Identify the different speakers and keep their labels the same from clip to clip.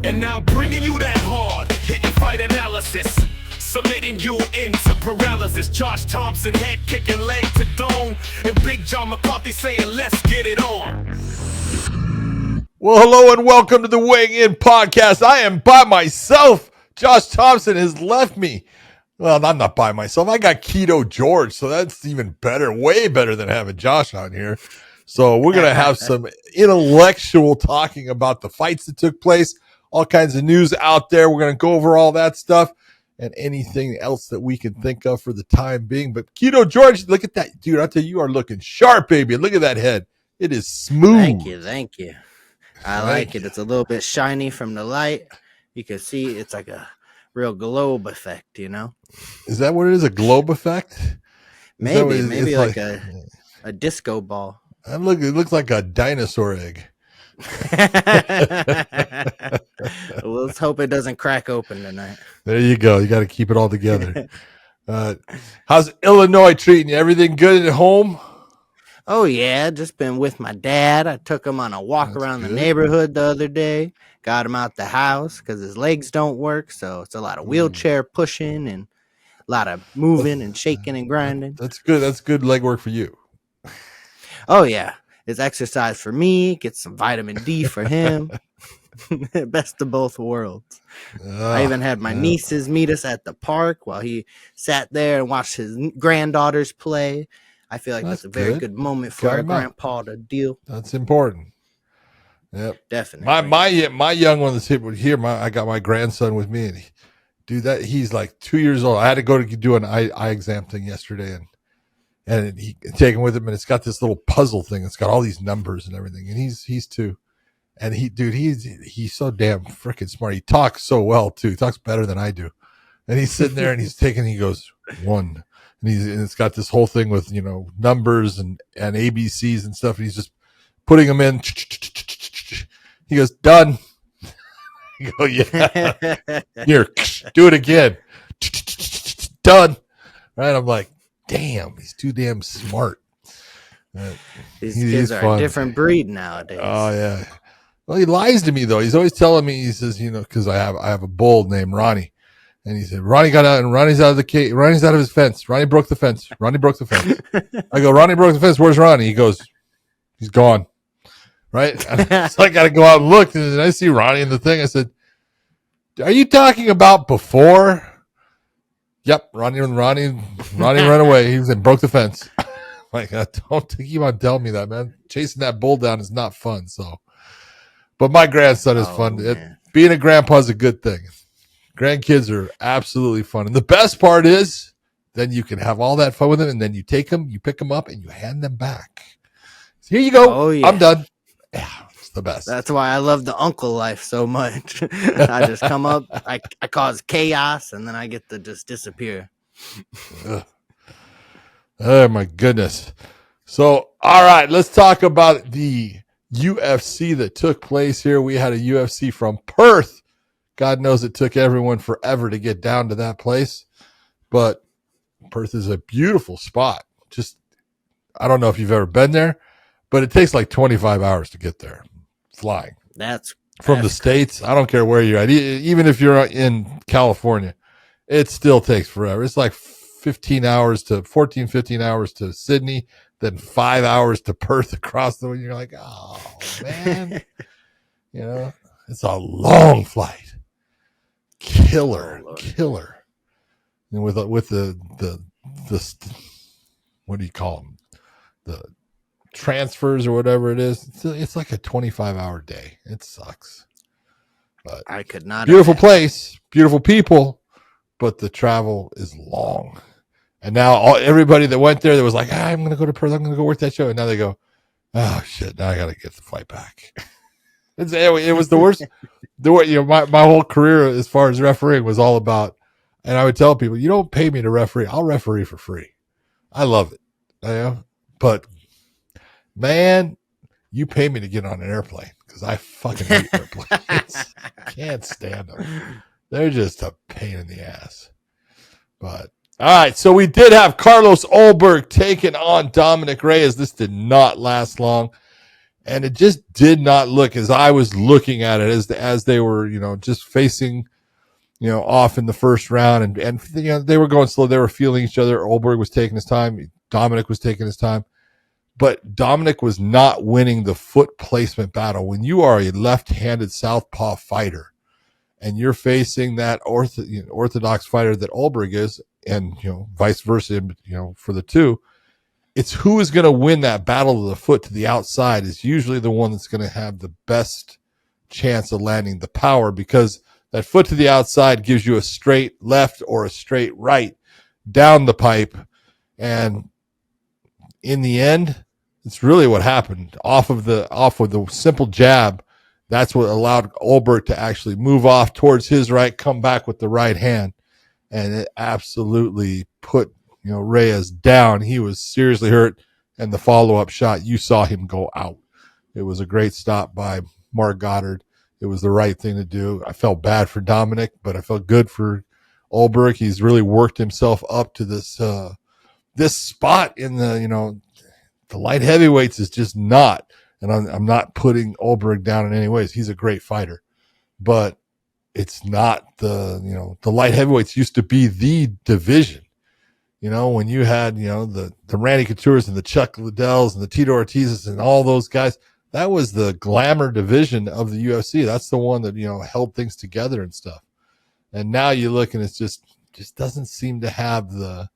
Speaker 1: And now bringing you that hard hitting fight analysis, submitting you into paralysis. Josh Thompson head kicking leg to dome, and Big John McCarthy saying let's get it on.
Speaker 2: Well, hello and welcome to the Weighing In podcast. I am by myself. Josh Thompson has left me. Well, I'm not by myself. I got Keto George, so that's even better, way better than having Josh on here. So we're going to have some intellectual talking about the fights that took place, all kinds of news out there. We're going to go over all that stuff and anything else that we can think of for the time being. But Keto George, look at that. Dude, I'll tell you, you are looking sharp, baby. Look at that head. It is smooth.
Speaker 3: Thank you. I like it. It's a little bit shiny from the light. You can see it's like a real globe effect, you know?
Speaker 2: Is that what it is? A globe effect?
Speaker 3: Maybe like a disco ball.
Speaker 2: It looks like a dinosaur egg.
Speaker 3: Well, let's hope it doesn't crack open tonight.
Speaker 2: There you go. You got to keep it all together. How's Illinois treating you? Everything good at home?
Speaker 3: Oh, yeah. Just been with my dad. I took him on a walk around the neighborhood the other day. Got him out the house because his legs don't work. So it's a lot of wheelchair pushing and a lot of moving and shaking and grinding.
Speaker 2: That's good. That's good leg work for you.
Speaker 3: Oh, yeah. It's exercise for me. Get some vitamin D for him. Best of both worlds. I even had my nieces meet us at the park while he sat there and watched his granddaughters play. I feel like that's a very good moment for our grandpa to deal.
Speaker 2: That's important. Yep,
Speaker 3: definitely.
Speaker 2: My young one that's here. I got my grandson with me, and he's like 2 years old. I had to go to do an eye exam thing yesterday, and he take him with him, and it's got this little puzzle thing. It's got all these numbers and everything, and he's 2, and he's so damn freaking smart. He talks so well too. He talks better than I do, and he's sitting there and he goes 1. And it's got this whole thing with, numbers and ABCs and stuff. And he's just putting them in. He goes, done. You go, yeah. Here, do it again. Done. Right? I'm like, damn, he's too damn smart.
Speaker 3: These kids are a different breed nowadays.
Speaker 2: Oh, yeah. Well, he lies to me, though. He's always telling me, he says, because I have a bull named Ronnie. And he said, Ronnie got out and Ronnie's out of the cage. Ronnie's out of his fence. Ronnie broke the fence. I go, Ronnie broke the fence. Where's Ronnie? He goes, he's gone. Right? So I got to go out and look. And I see Ronnie in the thing. I said, are you talking about before? Yep. Ronnie ran away. He was and broke the fence. Like, don't keep on telling me that, man. Chasing that bull down is not fun. But my grandson is fun. Being a grandpa is a good thing. Grandkids are absolutely fun. And the best part is then you can have all that fun with them, and then you pick them up, and you hand them back. So here you go. Oh, yeah. I'm done. Yeah, it's the best.
Speaker 3: That's why I love the uncle life so much. I just come up, I cause chaos, and then I get to just disappear.
Speaker 2: Oh, my goodness. So, all right, let's talk about the UFC that took place here. We had a UFC from Perth. God knows it took everyone forever to get down to that place, but Perth is a beautiful spot. I don't know if you've ever been there, but it takes like 25 hours to get there flying.
Speaker 3: That's
Speaker 2: from the States. I don't care where you're at. Even if you're in California, it still takes forever. It's like 15 hours to Sydney, then 5 hours to Perth across the way. You're like, oh man, it's a long flight. Killer. And with the what do you call them? The transfers or whatever it is. It's like a 25-hour day. It sucks. But
Speaker 3: I could not.
Speaker 2: Beautiful place, beautiful people, but the travel is long. And now everybody that went there that was like, I'm going to go to Perth. I'm going to go work that show. And now they go, oh shit, now I got to get the flight back. It was the worst. My whole career as far as refereeing was all about, and I would tell people, you don't pay me to referee. I'll referee for free. I love it. But man, you pay me to get on an airplane because I fucking hate airplanes. Can't stand them. They're just a pain in the ass. But all right, so we did have Carlos Ulberg taking on Dominic Reyes. This did not last long. And it just did not look, as I was looking at it, as they were, just facing, off in the first round, and they were going slow. They were feeling each other. Ulberg was taking his time. Dominic was taking his time. But Dominic was not winning the foot placement battle. When you are a left-handed southpaw fighter and you're facing that orthodox fighter that Ulberg is, and vice versa, for the two, it's who is going to win that battle of the foot to the outside is usually the one that's going to have the best chance of landing the power, because that foot to the outside gives you a straight left or a straight right down the pipe. And in the end, it's really what happened off of the simple jab. That's what allowed Ulberg to actually move off towards his right, come back with the right hand. And it absolutely put, Reyes down. He was seriously hurt. And the follow-up shot, you saw him go out. It was a great stop by Mark Goddard. It was the right thing to do. I felt bad for Dominic, but I felt good for Ulberg. He's really worked himself up to this spot in the light heavyweights is just not, and I'm not putting Ulberg down in any ways. He's a great fighter, but it's not the light heavyweights used to be the division. When you had, the Randy Couture's and the Chuck Liddells and the Tito Ortiz's and all those guys, that was the glamour division of the UFC. That's the one that, held things together and stuff. And now you look and it's just doesn't seem to have the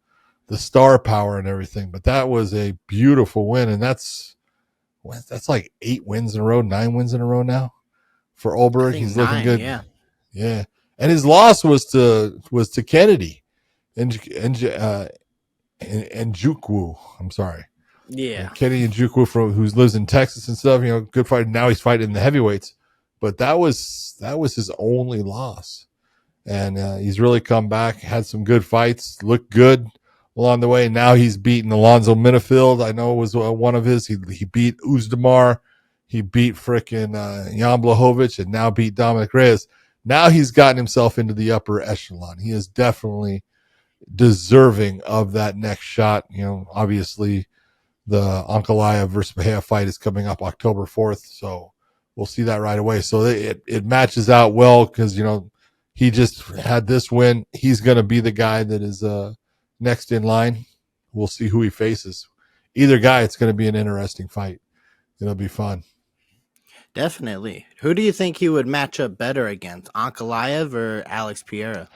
Speaker 2: star power and everything. But that was a beautiful win. And that's like 8 wins in a row, 9 wins in a row now for Ulberg. He's looking good. Yeah. Yeah. And his loss was to Kennedy and Njoku. I'm sorry.
Speaker 3: Yeah.
Speaker 2: Kennedy Njoku who lives in Texas and stuff, good fighter. Now he's fighting in the heavyweights, but that was his only loss. And he's really come back, had some good fights, looked good along the way. Now he's beaten Alonzo Minifield. I know it was one of his. He beat Uzdemir. He beat frickin' Jan Blachowicz, and now beat Dominic Reyes. Now he's gotten himself into the upper echelon. He is definitely deserving of that next shot. Obviously the Ankalaev versus Mejia fight is coming up October 4th. So we'll see that right away. So it matches out well because, he just had this win. He's going to be the guy that is next in line. We'll see who he faces. Either guy, it's going to be an interesting fight. It'll be fun. Definitely.
Speaker 3: Who do you think he would match up better against, Ankalaev or Alex Pereira?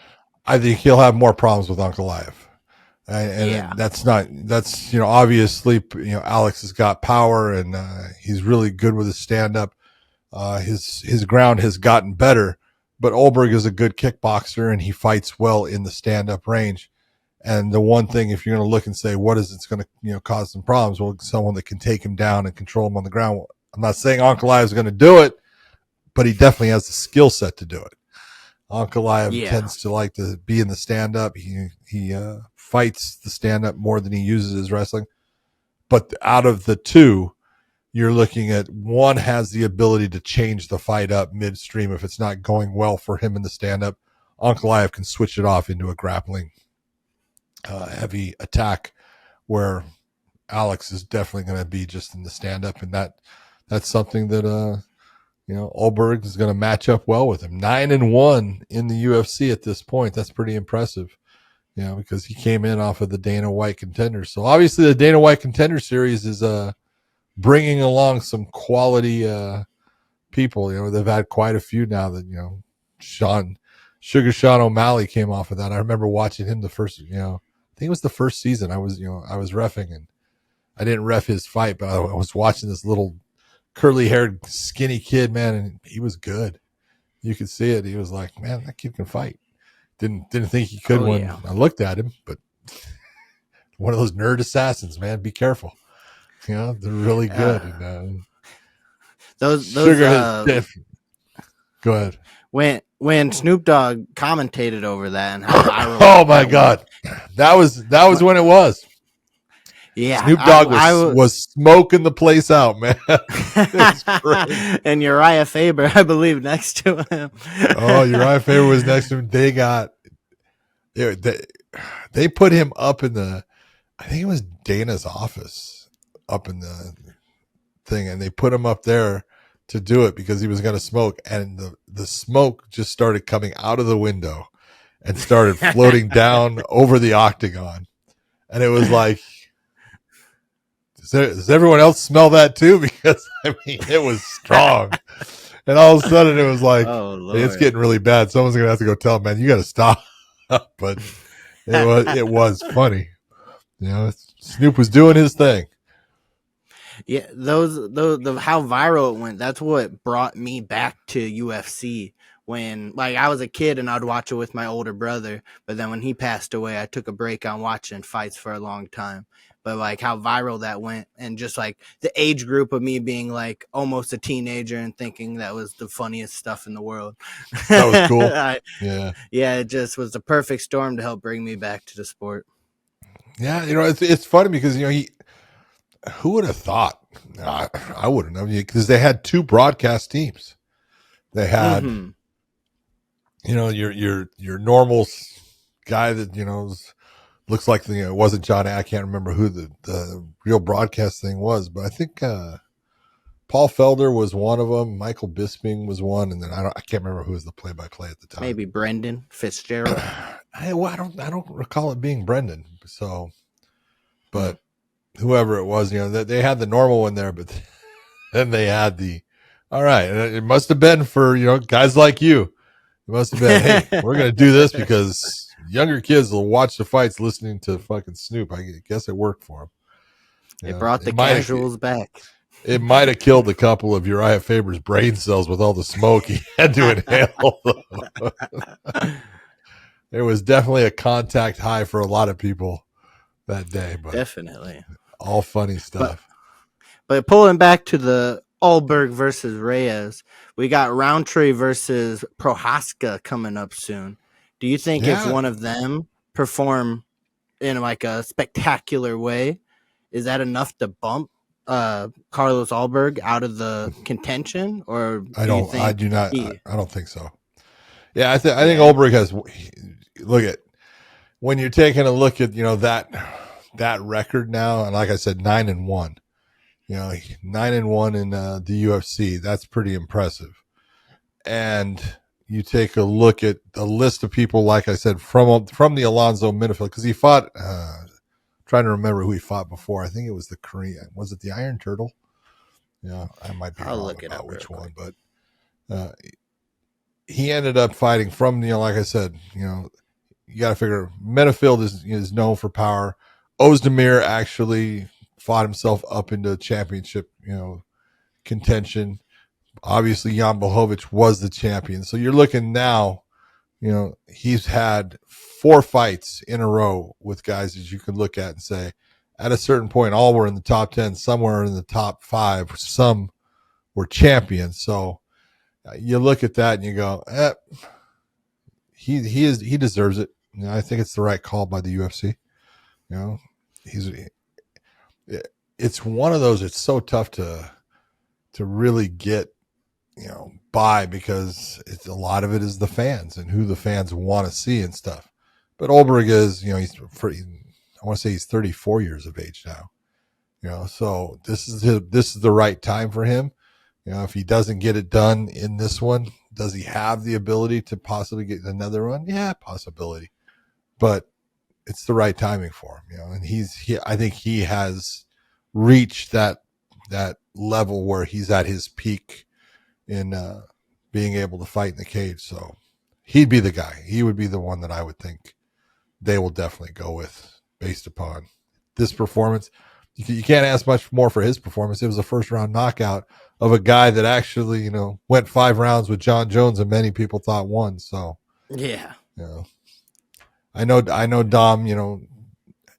Speaker 2: I think he'll have more problems with Ankalaev. And that's obviously, Alex has got power and he's really good with his stand-up. His ground has gotten better, but Ulberg is a good kickboxer and he fights well in the stand-up range. And the one thing, if you're going to look and say, what is it's going to, cause some problems? Well, someone that can take him down and control him on the ground. I'm not saying Ankalaev is going to do it, but he definitely has the skill set to do it. Ankalaev tends to like to be in the stand-up. He fights the stand-up more than he uses his wrestling. But out of the two, you're looking at one has the ability to change the fight up midstream if it's not going well for him in the stand-up. Ankalaev can switch it off into a grappling heavy attack where Alex is definitely going to be just in the stand-up, and that's something that Ulberg is going to match up well with him. 9-1 in the UFC at this point. That's pretty impressive, because he came in off of the Dana White Contenders. So obviously the Dana White Contender Series is bringing along some quality people. They've had quite a few now that Sugar Sean O'Malley came off of that. I remember watching him the first, I think it was the first season. I was reffing, and I didn't ref his fight, but I was watching this little curly-haired, skinny kid, man, and he was good. You could see it. He was like, man, that kid can fight. Didn't think he could when I looked at him, but one of those nerd assassins, man. Be careful. They're really good. And,
Speaker 3: those
Speaker 2: Sugar go ahead.
Speaker 3: When Snoop Dogg commentated over that and how viral
Speaker 2: oh my God, that was when it was.
Speaker 3: Yeah,
Speaker 2: Snoop Dogg was smoking the place out, man.
Speaker 3: And Uriah Faber, I believe, next to him.
Speaker 2: Oh, Uriah Faber was next to him. They put him up in I think it was Dana's office, up in the thing, and they put him up there to do it because he was going to smoke, and the smoke just started coming out of the window and started floating down over the octagon. And it was like, does everyone else smell that too? Because I mean, it was strong. And all of a sudden it was like, hey, it's getting really bad. Someone's going to have to go tell him, man, you got to stop. But it was funny. You know, Snoop was doing his thing.
Speaker 3: Yeah, those how viral it went. That's what brought me back to UFC. When like I was a kid and I'd watch it with my older brother, but then when he passed away, I took a break on watching fights for a long time. But like how viral that went, and just like the age group of me being like almost a teenager and thinking that was the funniest stuff in the world.
Speaker 2: That was cool.
Speaker 3: Yeah, it just was the perfect storm to help bring me back to the sport.
Speaker 2: Yeah, you know, it's funny because, you know, who would have thought? I wouldn't have, because they had two broadcast teams. They had, you know, your normal guy that, you know, looks like it wasn't Johnny. I can't remember who the real broadcast thing was, but I think Paul Felder was one of them. Michael Bisping was one, and then I can't remember who was the play-by-play at the time.
Speaker 3: Maybe Brendan Fitzgerald.
Speaker 2: I don't recall it being Brendan. So, but whoever it was, you know, they had the normal one there, but then they had all right. And it must have been for, you know, guys like you. It must have been, hey, we're going to do this because younger kids will watch the fights listening to fucking Snoop. I guess it worked for them.
Speaker 3: It brought the casuals back.
Speaker 2: It might have killed a couple of Uriah Faber's brain cells with all the smoke he had to inhale. There was definitely a contact high for a lot of people that day. But
Speaker 3: definitely.
Speaker 2: All funny stuff.
Speaker 3: But pulling back to the Ulberg versus Reyes, we got Roundtree versus Prohaska coming up soon. Do you think if one of them perform in like a spectacular way, is that enough to bump Carlos Ulberg out of the contention? Or
Speaker 2: I don't think so. Yeah, I think Ulberg has. Look at when you're taking a look at, you know, that record now, and like I said, 9-1. You know, 9-1 in the UFC. That's pretty impressive. And you take a look at the list of people, like I said, from the Alonzo midfield, because he fought. Trying to remember who he fought before. I think it was the Korean. Was it the Iron Turtle? Yeah, I might be wrong about which one, but he ended up fighting from, you know, like I said, you know, you got to figure Minifield is known for power. Ozdemir actually fought himself up into championship, you know, contention. Obviously, Jan Blachowicz was the champion. So you're looking now, you know, he's had 4 fights in a row with guys that you can look at and say, at a certain point, all were in the top 10, some were in the top 5, some were champions. So you look at that and you go, he deserves it. You know, I think it's the right call by the UFC. You know, it's one of those. It's so tough to really get, you know, by, because a lot of it is the fans and who the fans want to see and stuff. But Ulberg is, you know, I want to say he's 34 years of age now. You know, so this is the right time for him. You know, if he doesn't get it done in this one, does he have the ability to possibly get another one? Yeah, possibility. But it's the right timing for him, you know, and I think he has reached that level where he's at his peak in being able to fight in the cage. So he'd be the guy. He would be the one that I would think they will definitely go with based upon this performance. You can't ask much more for his performance. It was a first round knockout of a guy that actually, you know, went 5 rounds with John Jones and many people thought won. So
Speaker 3: yeah,
Speaker 2: you know, I know Dom, you know,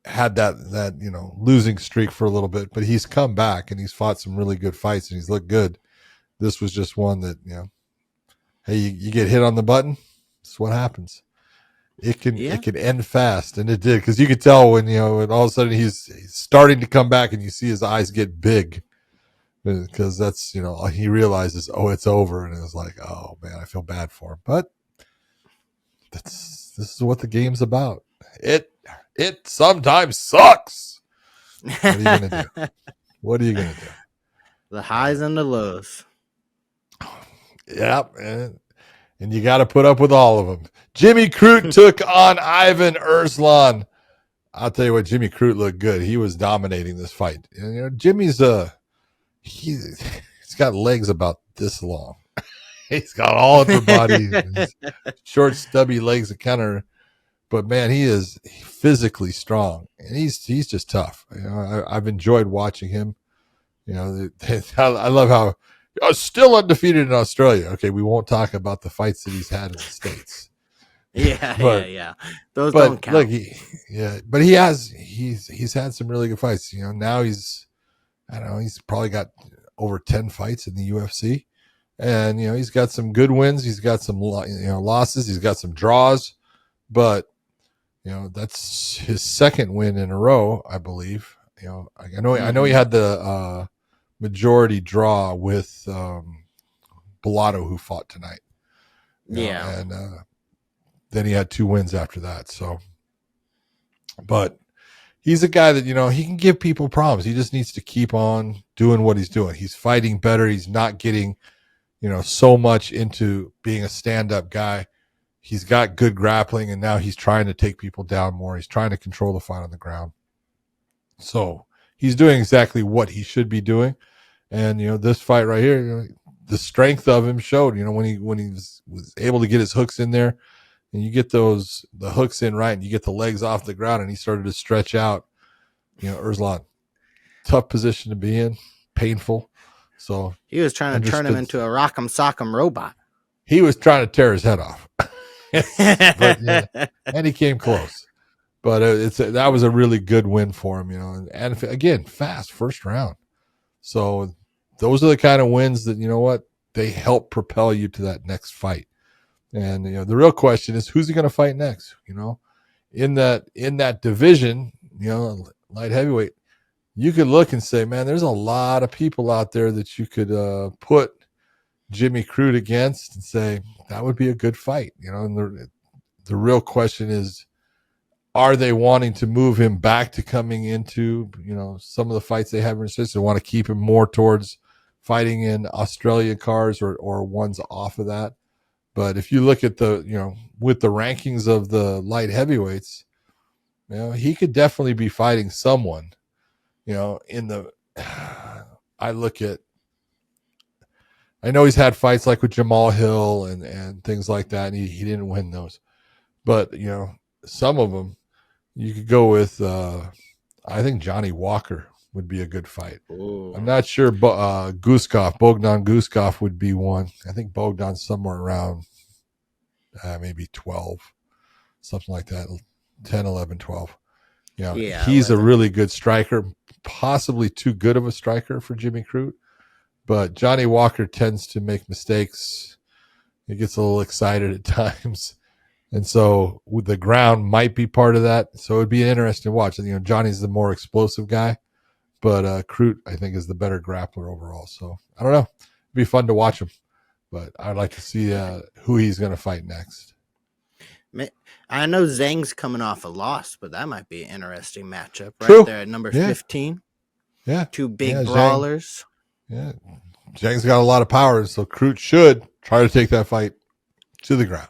Speaker 2: had that, you know, losing streak for a little bit, but he's come back and he's fought some really good fights and he's looked good. This was just one that, you know, hey, you get hit on the button. That's what happens. It can end fast, and it did, because you could tell when, you know, and all of a sudden he's starting to come back, and you see his eyes get big, because that's, you know, he realizes, oh, it's over, and it was like, oh man, I feel bad for him, but this is what the game's about. It sometimes sucks. What are you gonna do?
Speaker 3: The highs and the lows.
Speaker 2: Yep, and you got to put up with all of them. Jimmy Crute took on Ivan Erslan. I'll tell you what, Jimmy Crute looked good. He was dominating this fight. And, you know, Jimmy's he's got legs about this long. He's got all upper body, short, stubby legs that kind of. But man, he is physically strong, and he's just tough. You know, I've enjoyed watching him. You know, I love how still undefeated in Australia. Okay, we won't talk about the fights that he's had in the States.
Speaker 3: Yeah. Those don't count.
Speaker 2: Look, but he's had some really good fights. You know, now he's probably got over 10 fights in the UFC, and you know he's got some good wins. He's got some losses. He's got some draws, but you know that's his second win in a row, I believe. You know, I know he had the majority draw with Bellato, who fought tonight.
Speaker 3: Yeah,
Speaker 2: and then he had 2 wins after that. So, but he's a guy that, you know, he can give people problems. He just needs to keep on doing what he's doing. He's fighting better. He's not getting, you know, so much into being a stand-up guy. He's got good grappling, and now he's trying to take people down more. He's trying to control the fight on the ground. So he's doing exactly what he should be doing. And, you know, this fight right here, you know, the strength of him showed, you know, when he was able to get his hooks in there, and you get the hooks in right, and you get the legs off the ground, and he started to stretch out. You know, Erslan, tough position to be in, painful. So
Speaker 3: he was trying to turn him into a rock'em sock'em robot.
Speaker 2: He was trying to tear his head off, but, yeah, and he came close. But that was a really good win for him, you know. And again, fast first round. So those are the kind of wins that, you know what, they help propel you to that next fight. And, you know, the real question is, who's he going to fight next? You know, in that division, you know, light heavyweight, you could look and say, man, there's a lot of people out there that you could put Jimmy Crute against and say that would be a good fight. You know, and the real question is, are they wanting to move him back to coming into, you know, some of the fights they have in resistance? They want to keep him more towards fighting in Australia cars or ones off of that. But if you look at with the rankings of the light heavyweights, you know, he could definitely be fighting someone, you know, I know he's had fights like with Jamal Hill and things like that, and he didn't win those. But, you know, some of them, you could go with, I think Johnny Walker would be a good fight. Ooh. I'm not sure Bogdan Guskov would be one. I think Bogdan's somewhere around maybe 12, something like that, 10, 11, 12. You know, yeah, he's 11. A really good striker, possibly too good of a striker for Jimmy Crute. But Johnny Walker tends to make mistakes. He gets a little excited at times. And so the ground might be part of that. So it'd be an interesting watch. You know, Johnny's the more explosive guy, but Crute, I think, is the better grappler overall. So I don't know. It'd be fun to watch him, but I'd like to see who he's going to fight next.
Speaker 3: I know Zhang's coming off a loss, but that might be an interesting matchup right
Speaker 2: True.
Speaker 3: there at number 15.
Speaker 2: Yeah.
Speaker 3: Two big brawlers.
Speaker 2: Yeah. Zhang's got a lot of power, so Crute should try to take that fight to the ground.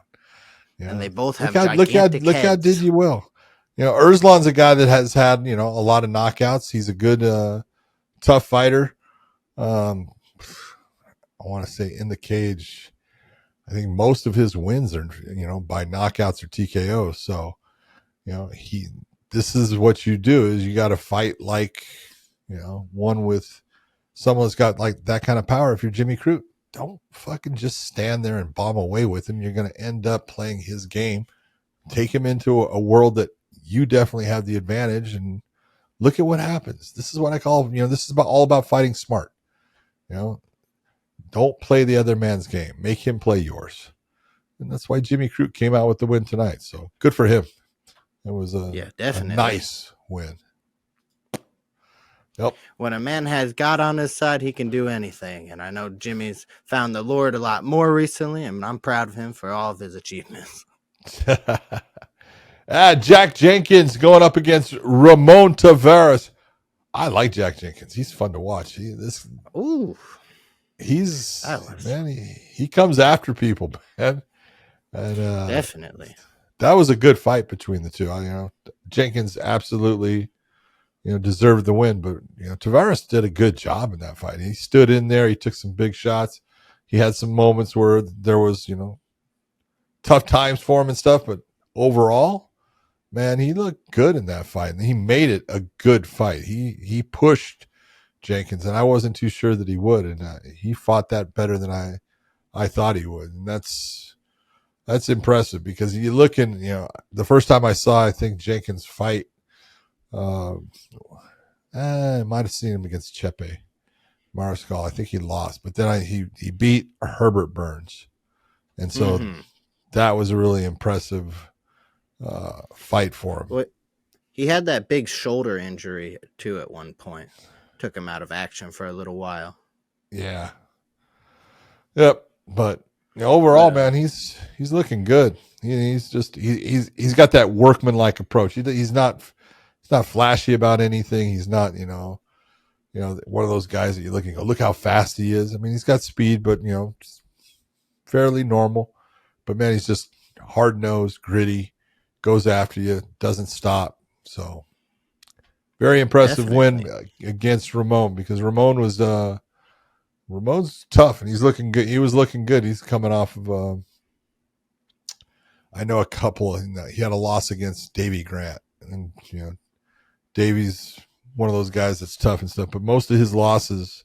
Speaker 2: Yeah.
Speaker 3: And they both have
Speaker 2: look how did you will. You know, Erslan's a guy that has had, you know, a lot of knockouts. He's a good, tough fighter. I want to say in the cage, I think most of his wins are, you know, by knockouts or TKOs. So, you know, this is what you do is you got to fight like, you know, one with someone that's got like that kind of power. If you're Jimmy Crute, don't fucking just stand there and bomb away with him. You're going to end up playing his game. Take him into a world that you definitely have the advantage, and look at what happens. This is what I call, you know, this is all about fighting smart. You know, don't play the other man's game. Make him play yours. And that's why Jimmy Crute came out with the win tonight. So good for him. It was a nice win. Yep.
Speaker 3: When a man has God on his side, he can do anything. And I know Jimmy's found the Lord a lot more recently, and I'm proud of him for all of his achievements.
Speaker 2: Jack Jenkins going up against Ramon Taveras. I like Jack Jenkins. He's fun to watch.
Speaker 3: Ooh,
Speaker 2: He comes after people, man. And
Speaker 3: definitely.
Speaker 2: that was a good fight between the two. Jenkins absolutely, deserved the win, but Taveras did a good job in that fight. He stood in there. He took some big shots. He had some moments where there was, tough times for him and stuff, but overall, man, he looked good in that fight, and he made it a good fight. He pushed Jenkins, and I wasn't too sure that he would, and he fought that better than I thought he would, and that's impressive because you look in, the first time I saw, I think Jenkins fight, I might have seen him against Chepe Mariscal. I think he lost, but then he beat Herbert Burns, and so that was a really impressive fight for him.
Speaker 3: Well, he had that big shoulder injury too at one point. Took him out of action for a little while.
Speaker 2: Yeah. Yep. But overall, man, he's looking good. He's got that workman-like approach. He's not flashy about anything. He's not, one of those guys that you're looking, look how fast he is. I mean, he's got speed, but fairly normal. But man, he's just hard-nosed, gritty, goes after you, doesn't stop. So very impressive win against Ramon, because Ramon's tough and he's looking good. He was looking good. He's coming off of I know a couple. He had a loss against Davy Grant, and Davy's one of those guys that's tough and stuff. But most of his losses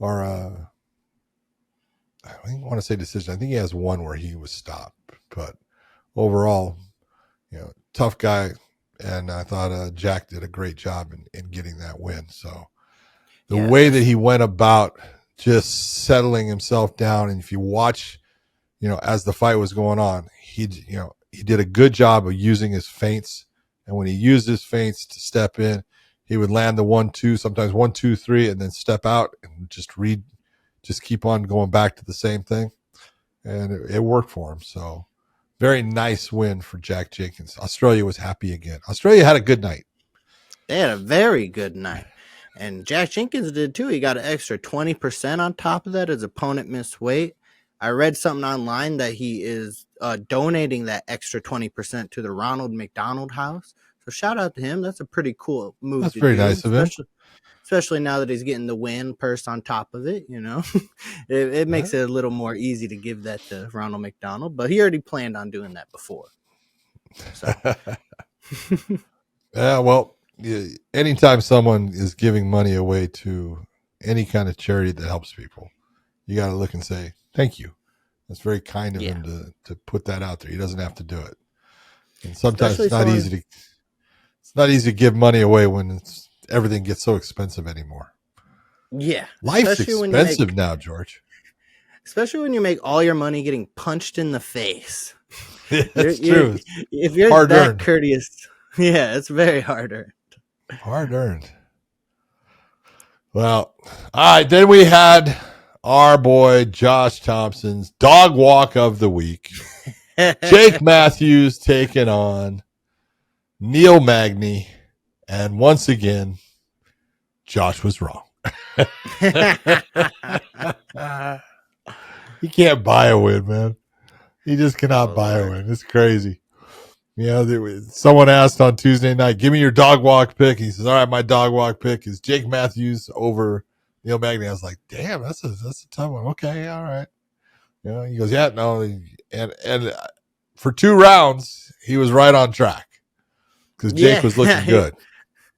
Speaker 2: are I don't want to say decision. I think he has one where he was stopped. But overall, tough guy. And I thought Jack did a great job in getting that win. So the way that he went about just settling himself down, and if you watch, as the fight was going on, he did a good job of using his feints. And when he used his feints to step in, he would land the 1-2, sometimes 1-2-3, and then step out and just keep on going back to the same thing. And it worked for him. So very nice win for Jack Jenkins. Australia was happy again. Australia had a good night.
Speaker 3: They had a very good night. And Jack Jenkins did too. He got an extra 20% on top of that. His opponent missed weight. I read something online that he is donating that extra 20% to the Ronald McDonald House. So shout out to him. That's a pretty cool move.
Speaker 2: That's very nice of him.
Speaker 3: Especially now that he's getting the win purse on top of it, it makes it a little more easy to give that to Ronald McDonald, but he already planned on doing that before. So.
Speaker 2: Yeah, well, anytime someone is giving money away to any kind of charity that helps people, you got to look and say, thank you. That's very kind of him to put that out there. He doesn't have to do it. And sometimes it's not easy to give money away when everything gets so expensive anymore.
Speaker 3: Yeah.
Speaker 2: Life's expensive now, George.
Speaker 3: Especially when you make all your money getting punched in the face.
Speaker 2: That's true.
Speaker 3: If you're
Speaker 2: hard
Speaker 3: that
Speaker 2: earned.
Speaker 3: Courteous, it's very hard earned.
Speaker 2: Hard earned. Well, all right. Then we had our boy Josh Thompson's dog walk of the week. Jake Matthews taking on Neil Magny. And once again, Josh was wrong. He can't buy a win, man. He just cannot buy a win. It's crazy. Someone asked on Tuesday night, give me your dog walk pick. He says, all right, my dog walk pick is Jake Matthews over Neil Magny. I was like, damn, that's a tough one. Okay, all right. He goes, yeah, no. And for 2 rounds, he was right on track because Jake was looking good.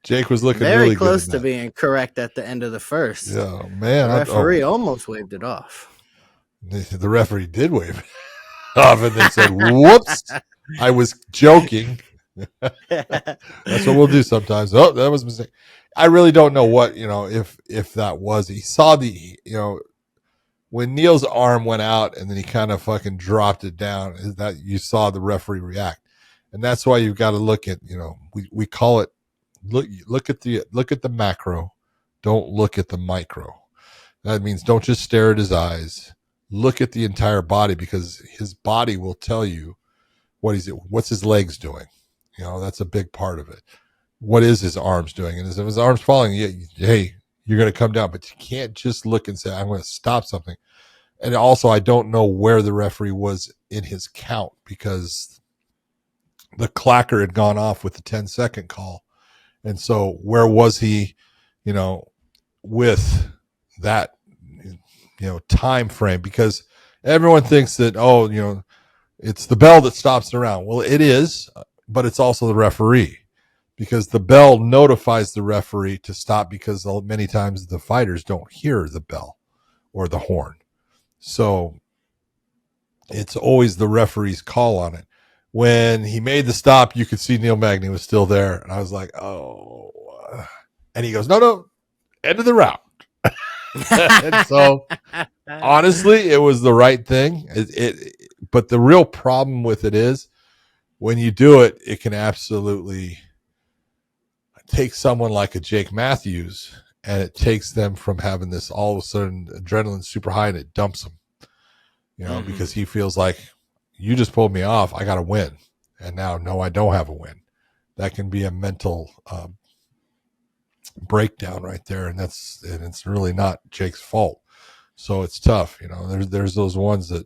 Speaker 2: Jake was looking
Speaker 3: very
Speaker 2: really
Speaker 3: close
Speaker 2: good
Speaker 3: to being correct at the end of the first.
Speaker 2: Yeah, man.
Speaker 3: The referee almost waved it off.
Speaker 2: The referee did wave it off and then said, whoops, I was joking. That's what we'll do sometimes. Oh, that was a mistake. I really don't know what, if that was. He saw when Neil's arm went out and then he kind of fucking dropped it down, is that you saw the referee react. And that's why you've got to look at, we call it, look at the macro, don't look at the micro. That means don't just stare at his eyes. Look at the entire body, because his body will tell you what's his legs doing. That's a big part of it. what is his arms doing? And if his arms falling, hey, you're going to come down, but you can't just look and say, I'm going to stop something. And also, I don't know where the referee was in his count because the clacker had gone off with the 10-second call. And so where was he, with that, time frame? Because everyone thinks that, it's the bell that stops the round. Well, it is, but it's also the referee, because the bell notifies the referee to stop, because many times the fighters don't hear the bell or the horn. So it's always the referee's call on it. When he made the stop, you could see Neil Magny was still there. And I was like, oh. And he goes, no, end of the round. And so, honestly, it was the right thing. But the real problem with it is, when you do it, it can absolutely take someone like a Jake Matthews, and it takes them from having this all of a sudden adrenaline super high, and it dumps them, because he feels like, you just pulled me off, I got to win. And now, no, I don't have a win. That can be a mental breakdown right there. And it's really not Jake's fault. So it's tough. There's those ones that,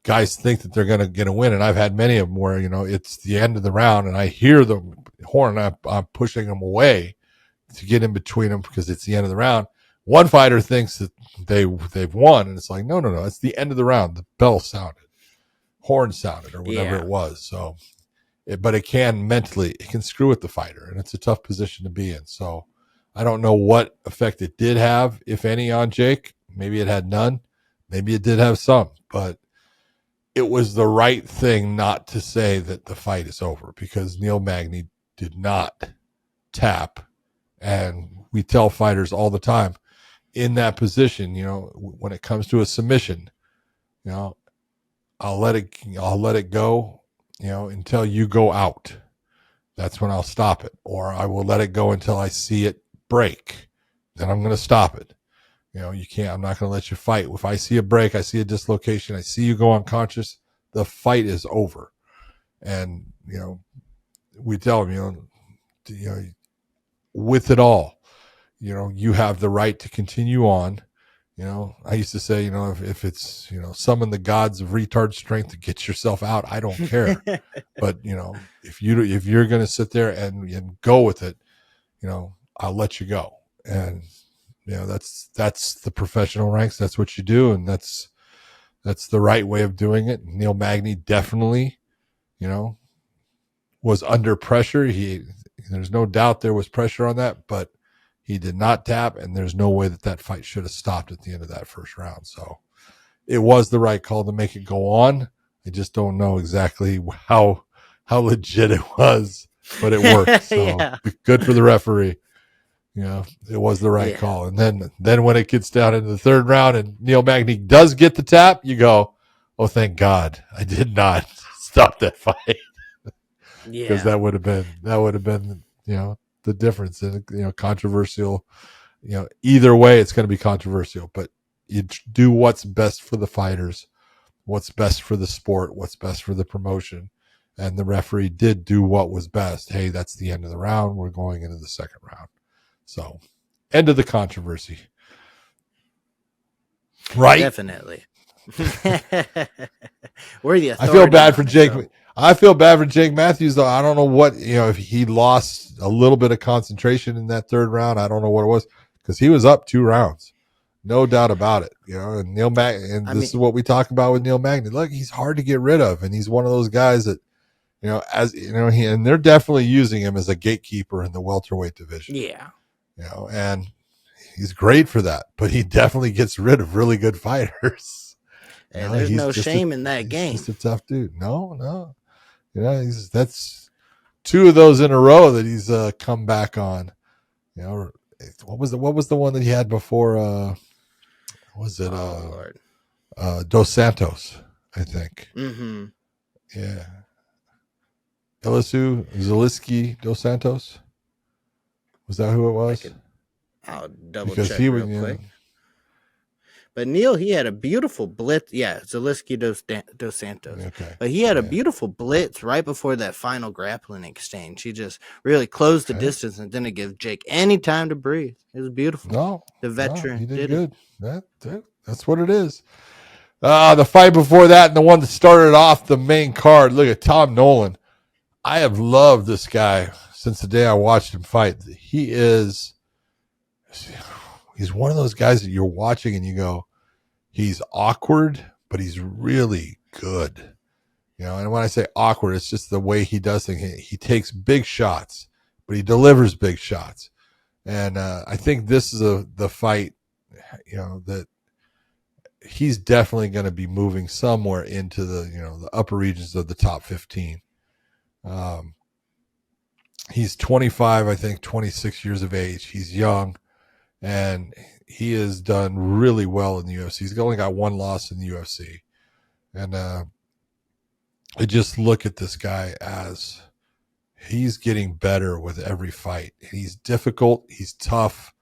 Speaker 2: guys think that they're going to get a win. And I've had many of them where, it's the end of the round and I hear the horn and I'm pushing them away to get in between them because it's the end of the round. One fighter thinks that they've won, and it's like, no, it's the end of the round. The bell sounded, horn sounded, or whatever it was. So, but it can screw with the fighter, and it's a tough position to be in. So I don't know what effect it did have, if any, on Jake. Maybe it had none. Maybe it did have some, but it was the right thing not to say that the fight is over, because Neil Magny did not tap. And we tell fighters all the time, in that position, when it comes to a submission, I'll let it go, until you go out. That's when I'll stop it. Or I will let it go until I see it break. Then I'm going to stop it. I'm not going to let you fight. If I see a break, I see a dislocation, I see you go unconscious, the fight is over. And, we tell them, with it all, you have the right to continue on. I used to say, if it's, summon the gods of retard strength to get yourself out, I don't care. But, if you're going to sit there and go with it, I'll let you go. And, that's the professional ranks. That's what you do. And that's the right way of doing it. Neil Magny definitely, was under pressure. There's no doubt there was pressure on that, but he did not tap, and there's no way that fight should have stopped at the end of that first round. So it was the right call to make it go on. I just don't know exactly how legit it was, but it worked. So Good for the referee. It was the right call. And then when it gets down into the third round and Neil Magny does get the tap, you go, oh, thank God I did not stop that fight. Because that would have been, the difference. And, controversial, either way, it's going to be controversial, but you do what's best for the fighters, what's best for the sport, what's best for the promotion. And the referee did do what was best. Hey, that's the end of the round. We're going into the second round. So, end of the controversy. Right?
Speaker 3: Definitely. We're the authority.
Speaker 2: I feel bad for Jake. So. I feel bad for Jake Matthews, though. I don't know what, if he lost a little bit of concentration in that third round. I don't know what it was, because he was up 2 rounds. No doubt about it. And this is what we talk about with Neil Magny. Look, he's hard to get rid of. And he's one of those guys that, and they're definitely using him as a gatekeeper in the welterweight division.
Speaker 3: Yeah.
Speaker 2: And he's great for that, but he definitely gets rid of really good fighters.
Speaker 3: And there's no shame in that game.
Speaker 2: He's just a tough dude. No. That's 2 of those in a row that he's come back on. What was the one that he had before? Dos Santos, I think.
Speaker 3: Mm-hmm.
Speaker 2: Yeah. Ellison, Zaleski, Dos Santos. Was that who it was?
Speaker 3: I'll double check real quick. But Neil, he had a beautiful blitz. Yeah, Zaleski dos Santos.
Speaker 2: Okay.
Speaker 3: But he had a beautiful blitz right before that final grappling exchange. He just really closed the distance and didn't give Jake any time to breathe. It was beautiful.
Speaker 2: No,
Speaker 3: The veteran
Speaker 2: he did
Speaker 3: did
Speaker 2: good. That's what it is. The fight before that and the one that started off the main card. Look at Tom Nolan. I have loved this guy since the day I watched him fight. He's one of those guys that you're watching and you go, he's awkward, but he's really good. And when I say awkward, it's just the way he does things. He takes big shots, but he delivers big shots. And I think this is the fight, that he's definitely going to be moving somewhere into the upper regions of the top 15. He's 25, I think 26 years of age. He's young, and he has done really well in the UFC. He's only got one loss in the UFC. And I just look at this guy as he's getting better with every fight. He's difficult. He's tough.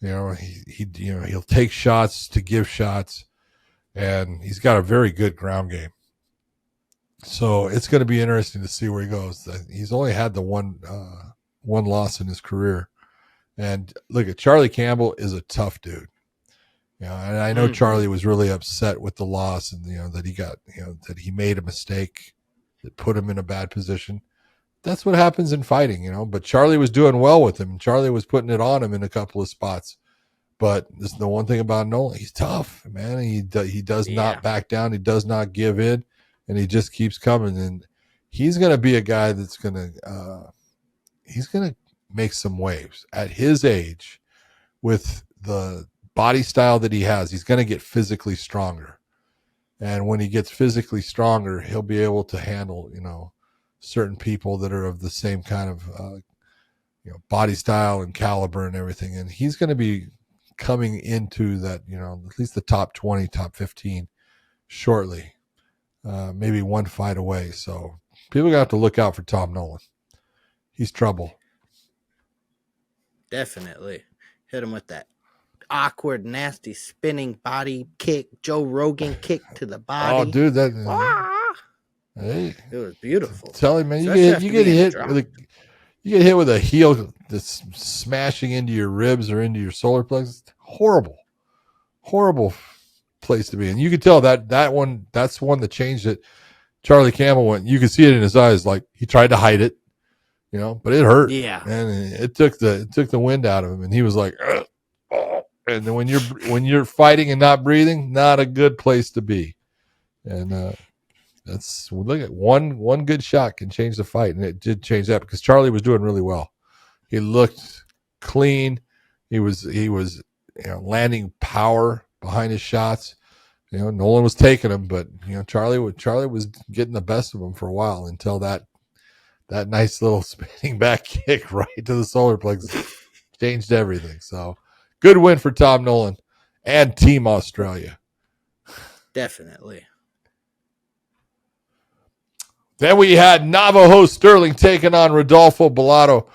Speaker 2: He'll take shots to give shots, and he's got a very good ground game. So it's going to be interesting to see where he goes. He's only had the one loss in his career. And look at Charlie Campbell is a tough dude. And I know Charlie was really upset with the loss and, that he got, that he made a mistake that put him in a bad position. That's what happens in fighting, but Charlie was doing well with him. Charlie was putting it on him in a couple of spots. But this is the one thing about Nolan. He's tough, man. He does not back down. He does not give in, and he just keeps coming. And he's going to be a guy that's going to make some waves at his age with the body style that he has. He's going to get physically stronger. And when he gets physically stronger, he'll be able to handle, certain people that are of the same kind of, body style and caliber and everything. And he's going to be coming into that, at least the top 20, top 15 shortly, maybe one fight away. So people have to look out for Tom Nolan. He's trouble.
Speaker 3: Definitely. Hit him with that awkward, nasty, spinning body kick, Joe Rogan kick to the body.
Speaker 2: Oh, dude, that
Speaker 3: hey, it was beautiful.
Speaker 2: Tell him, man, you get hit with a heel that's smashing into your ribs or into your solar plexus. Horrible place to be. And you could tell that's one that changed it. Charlie Campbell went. You could see it in his eyes, like he tried to hide it, but it hurt.
Speaker 3: Yeah,
Speaker 2: and it took the wind out of him, and he was like, oh. And then when you're fighting and not breathing, not a good place to be. And look at one good shot can change the fight, and it did change that because Charlie was doing really well. He looked clean. He was landing power behind his shots. Nolan was taking him, but Charlie was getting the best of him for a while until that nice little spinning back kick right to the solar plexus changed everything. So good win for Tom Nolan and Team Australia.
Speaker 3: Definitely.
Speaker 2: Then we had Navajo Sterling taking on Rodolfo Bellato.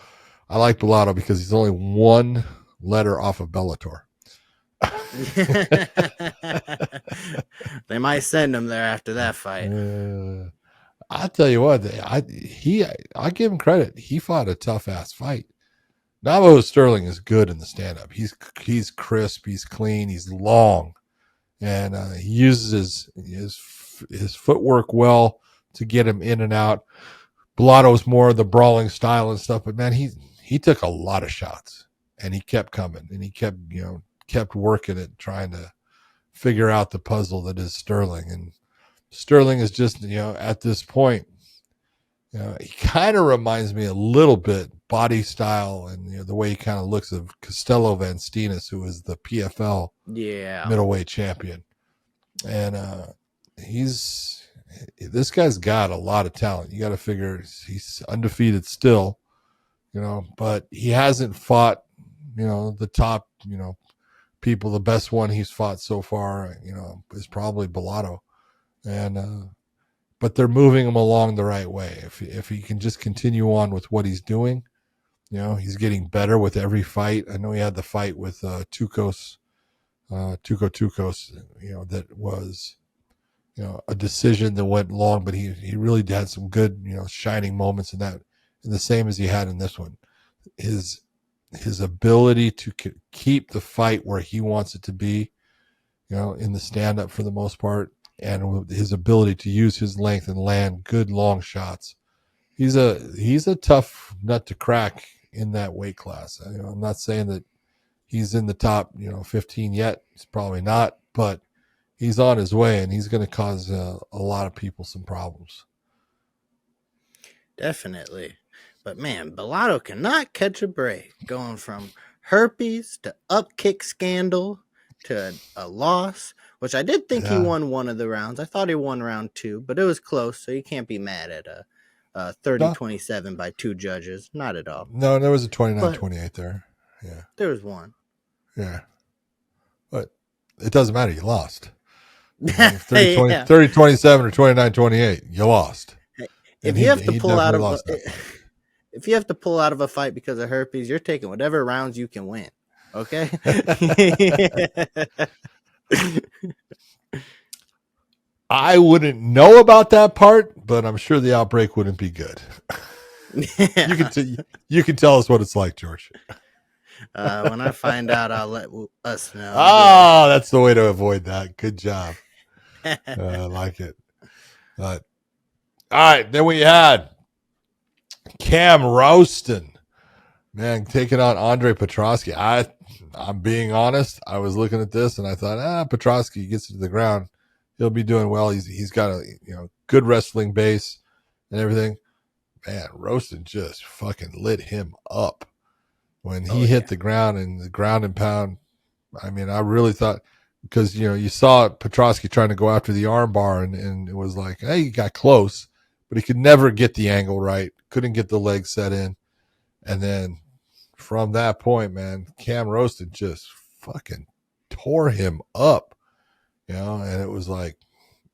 Speaker 2: I like Bellato because he's only one letter off of Bellator.
Speaker 3: They might send him there after that fight.
Speaker 2: I'll tell you what, I give him credit. He fought a tough ass fight. Navajo Sterling is good in the stand up. He's crisp, he's clean, he's long, and he uses his footwork well to get him in and out. Bellato's more the brawling style and stuff, but man, he took a lot of shots and he kept coming and he kept working it, trying to figure out the puzzle that is Sterling. And Sterling is just, at this point, he kind of reminds me a little bit body style and the way he kind of looks of Costello Van Steenis, who is the PFL middleweight champion. And this guy's got a lot of talent. You got to figure he's undefeated still, but he hasn't fought, the top, people. The best one he's fought so far, is probably Bellato. And, but they're moving him along the right way. If he can just continue on with what he's doing, he's getting better with every fight. I know he had the fight with Tukos Tukos, that was, a decision that went long, but he really had some good, shining moments in that, and the same as he had in this one. His ability to keep the fight where he wants it to be, in the stand-up for the most part, and his ability to use his length and land good long shots. He's a tough nut to crack in that weight class. I'm not saying that he's in the top 15 yet. He's probably not, but he's on his way, and he's going to cause a lot of people some problems.
Speaker 3: Definitely. But man, Bellato cannot catch a break, going from herpes to upkick scandal to a loss, which I did think he won one of the rounds. I thought he won round 2, but it was close, so you can't be mad at a 30-27 by 2 judges. Not at all.
Speaker 2: No, there was a 29-28 there. Yeah.
Speaker 3: There was one.
Speaker 2: Yeah. But it doesn't matter. You lost. 30-27 or 29-28, you lost.
Speaker 3: If you have to pull out of if you have to pull out of a fight because of herpes, you're taking whatever rounds you can win. Okay?
Speaker 2: I wouldn't know about that part, but I'm sure the outbreak wouldn't be good. You can tell us what it's like, George.
Speaker 3: When I find out, I'll let us know.
Speaker 2: Oh, that's the way to avoid that. Good job. I like it. But all right, then we had Cam Rowston, man, taking on Andre Petroski. I'm being honest. I was looking at this and I thought, Petroski gets to the ground, he'll be doing well. He's got a good wrestling base and everything. Man, Rowston just fucking lit him up when he hit the ground, and the ground and pound. I mean, I really thought, because you saw Petroski trying to go after the arm bar, and it was like, hey, he got close, but he could never get the angle right. Couldn't get the leg set in. And then from that point, man, Cam Rowston just fucking tore him up, and it was like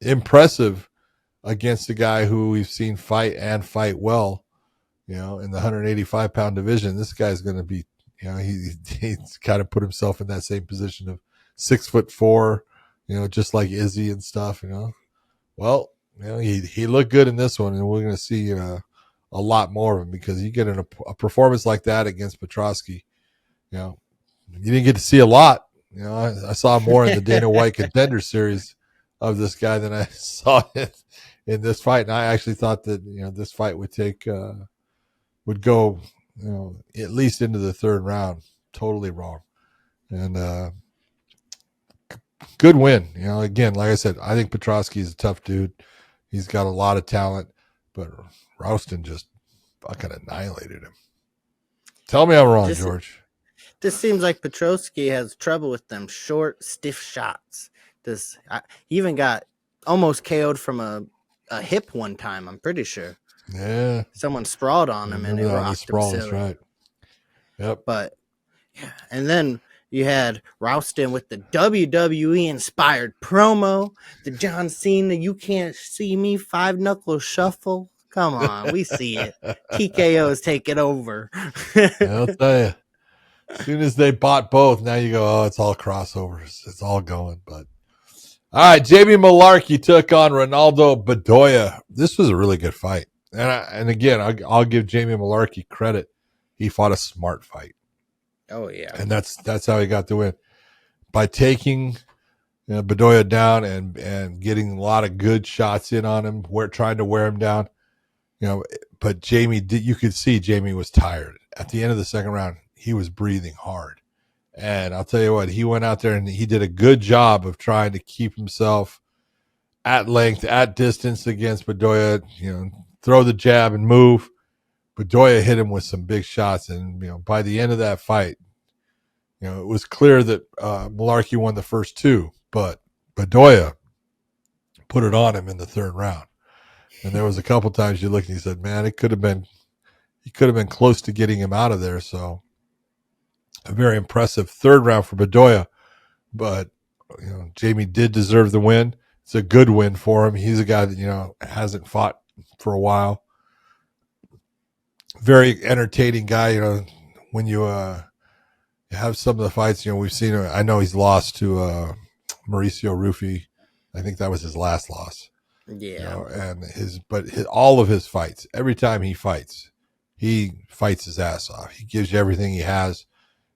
Speaker 2: impressive against a guy who we've seen fight and fight well, in the 185-pound division. This guy's going to be, he's kind of put himself in that same position of 6'4", just like Izzy and stuff, Well, he looked good in this one, and we're going to see a lot more of him, because you get a performance like that against Petroski. You didn't get to see a lot. I saw more in the Dana White Contender Series of this guy than I saw in this fight, and I actually thought that this fight would go at least into the third round. Totally wrong. And good win. Again, like I said, I think Petroski is a tough dude. He's got a lot of talent, but Rowston just fucking annihilated him. Tell me I'm wrong, George.
Speaker 3: This seems like Petroski has trouble with them short, stiff shots. He even got almost KO'd from a hip one time, I'm pretty sure.
Speaker 2: Yeah.
Speaker 3: Someone sprawled on him and it rocked him silly.
Speaker 2: That's right. Yep.
Speaker 3: But, yeah. And then you had Rowston with the WWE-inspired promo, the John Cena, you can't see me, 5-knuckle shuffle. Come on, we see it. TKO's take it over.
Speaker 2: I'll tell you. As soon as they bought both, now you go, it's all crossovers. It's all going. But all right, Jamie Mullarkey took on Ronaldo Bedoya. This was a really good fight. And again, I'll give Jamie Mullarkey credit. He fought a smart fight.
Speaker 3: Oh, yeah.
Speaker 2: And that's how he got the win. By taking Bedoya down and getting a lot of good shots in on him, trying to wear him down. But Jamie, you could see Jamie was tired. At the end of the second round, he was breathing hard. And I'll tell you what, he went out there and he did a good job of trying to keep himself at length, at distance against Bedoya, throw the jab and move. Bedoya hit him with some big shots. And, by the end of that fight, it was clear that Mullarkey won the first 2, but Bedoya put it on him in the third round. And there was a couple times you looked and you said, man, he could have been close to getting him out of there. So a very impressive third round for Bedoya, but Jamie did deserve the win. It's a good win for him. He's a guy that, hasn't fought for a while. Very entertaining guy. When you you have some of the fights, we've seen. I know he's lost to Mauricio Rufy. I think that was his last loss.
Speaker 3: Yeah.
Speaker 2: And all of his fights, every time he fights his ass off. He gives you everything he has,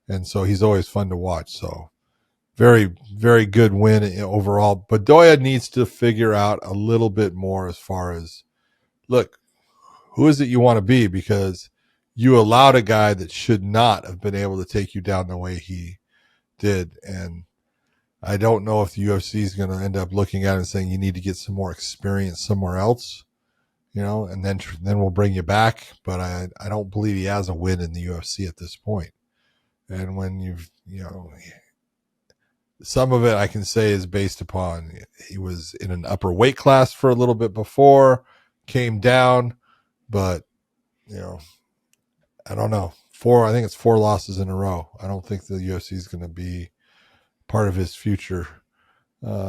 Speaker 2: and so he's always fun to watch. So very, very good win overall. Bedoya needs to figure out a little bit more as far as, look, who is it you want to be? Because you allowed a guy that should not have been able to take you down the way he did. And I don't know if the UFC is going to end up looking at it and saying you need to get some more experience somewhere else, and then we'll bring you back. But I don't believe he has a win in the UFC at this point. And when some of it I can say is based upon he was in an upper weight class for a little bit before, came down, but I don't know. I think it's 4 losses in a row. I don't think the UFC is going to be part of his future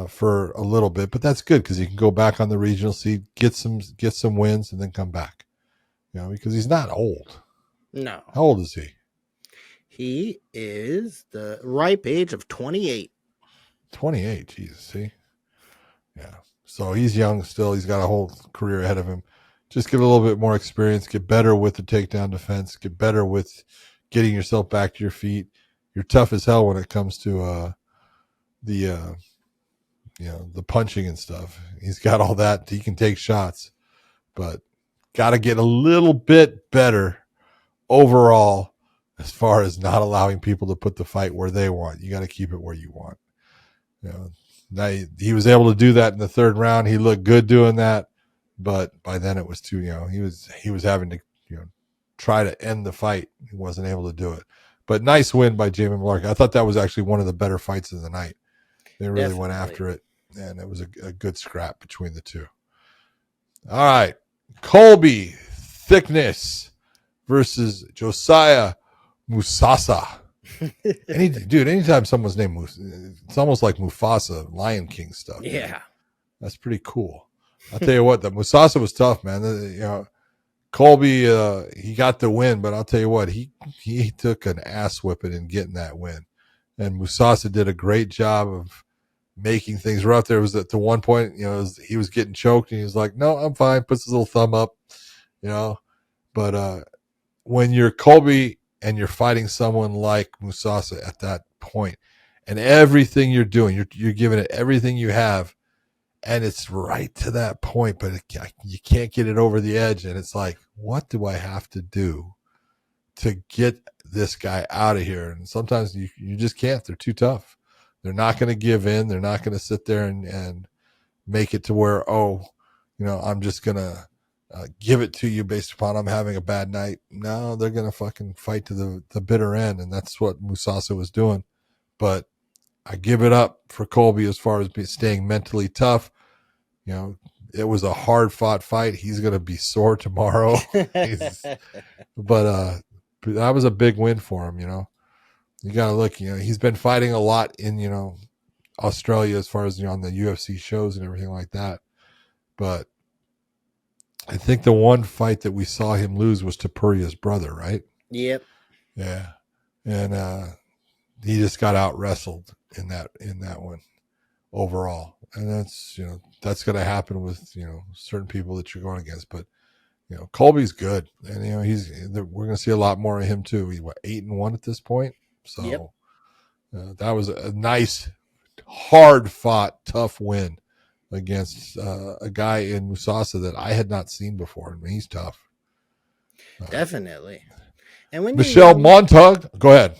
Speaker 2: for a little bit, but that's good because he can go back on the regional seat, get some wins, and then come back. Because he's not old.
Speaker 3: No.
Speaker 2: How old is he?
Speaker 3: He is the ripe age of 28.
Speaker 2: 28, Jesus, see? Yeah. So he's young still. He's got a whole career ahead of him. Just get a little bit more experience, get better with the takedown defense, get better with getting yourself back to your feet. You're tough as hell when it comes to the punching and stuff. He's got all that. He can take shots, but got to get a little bit better overall as far as not allowing people to put the fight where they want. You got to keep it where you want. Now he was able to do that in the 3rd round. He looked good doing that, but by then it was too. He was having to try to end the fight. He wasn't able to do it. But nice win by Jamie Mullarkey. I thought that was actually one of the better fights of the night. They really went after it, and it was a good scrap between the two. All right, Colby Thicknesse versus Josiah Musasa. Anytime someone's named Musasa, it's almost like Mufasa, Lion King stuff.
Speaker 3: Yeah.
Speaker 2: That's pretty cool. I'll tell you what, the Musasa was tough, man. Colby, he got the win, but I'll tell you what, he took an ass whipping in getting that win. And Musasa did a great job of making things rough. There was at the one point, he was getting choked and he was like, no, I'm fine. Puts his little thumb up, but when you're Colby and you're fighting someone like Musasa at that point, and everything you're doing, you're giving it everything you have, and it's right to that point, but you can't get it over the edge. And it's like, what do I have to do to get this guy out of here? And sometimes you just can't. They're too tough. They're not going to give in. They're not going to sit there and make it to where, I'm just going to give it to you based upon I'm having a bad night. No, they're going to fucking fight to the bitter end. And that's what Musasa was doing. But I give it up for Colby as far as staying mentally tough. It was a hard fought fight. He's going to be sore tomorrow. But that was a big win for him. You got to look, he's been fighting a lot in, Australia as far as, on the UFC shows and everything like that. But I think the one fight that we saw him lose was Topuria's brother, right?
Speaker 3: Yep.
Speaker 2: Yeah. And he just got out wrestled in that one overall. And that's, that's going to happen with, certain people that you're going against. But, Colby's good. And, we're going to see a lot more of him too. He's 8-1 at this point. So
Speaker 3: yep.
Speaker 2: That was a nice, hard fought, tough win against a guy in Musasa that I had not seen before. I mean, he's tough.
Speaker 3: Definitely. And when
Speaker 2: Michelle Montague, go ahead.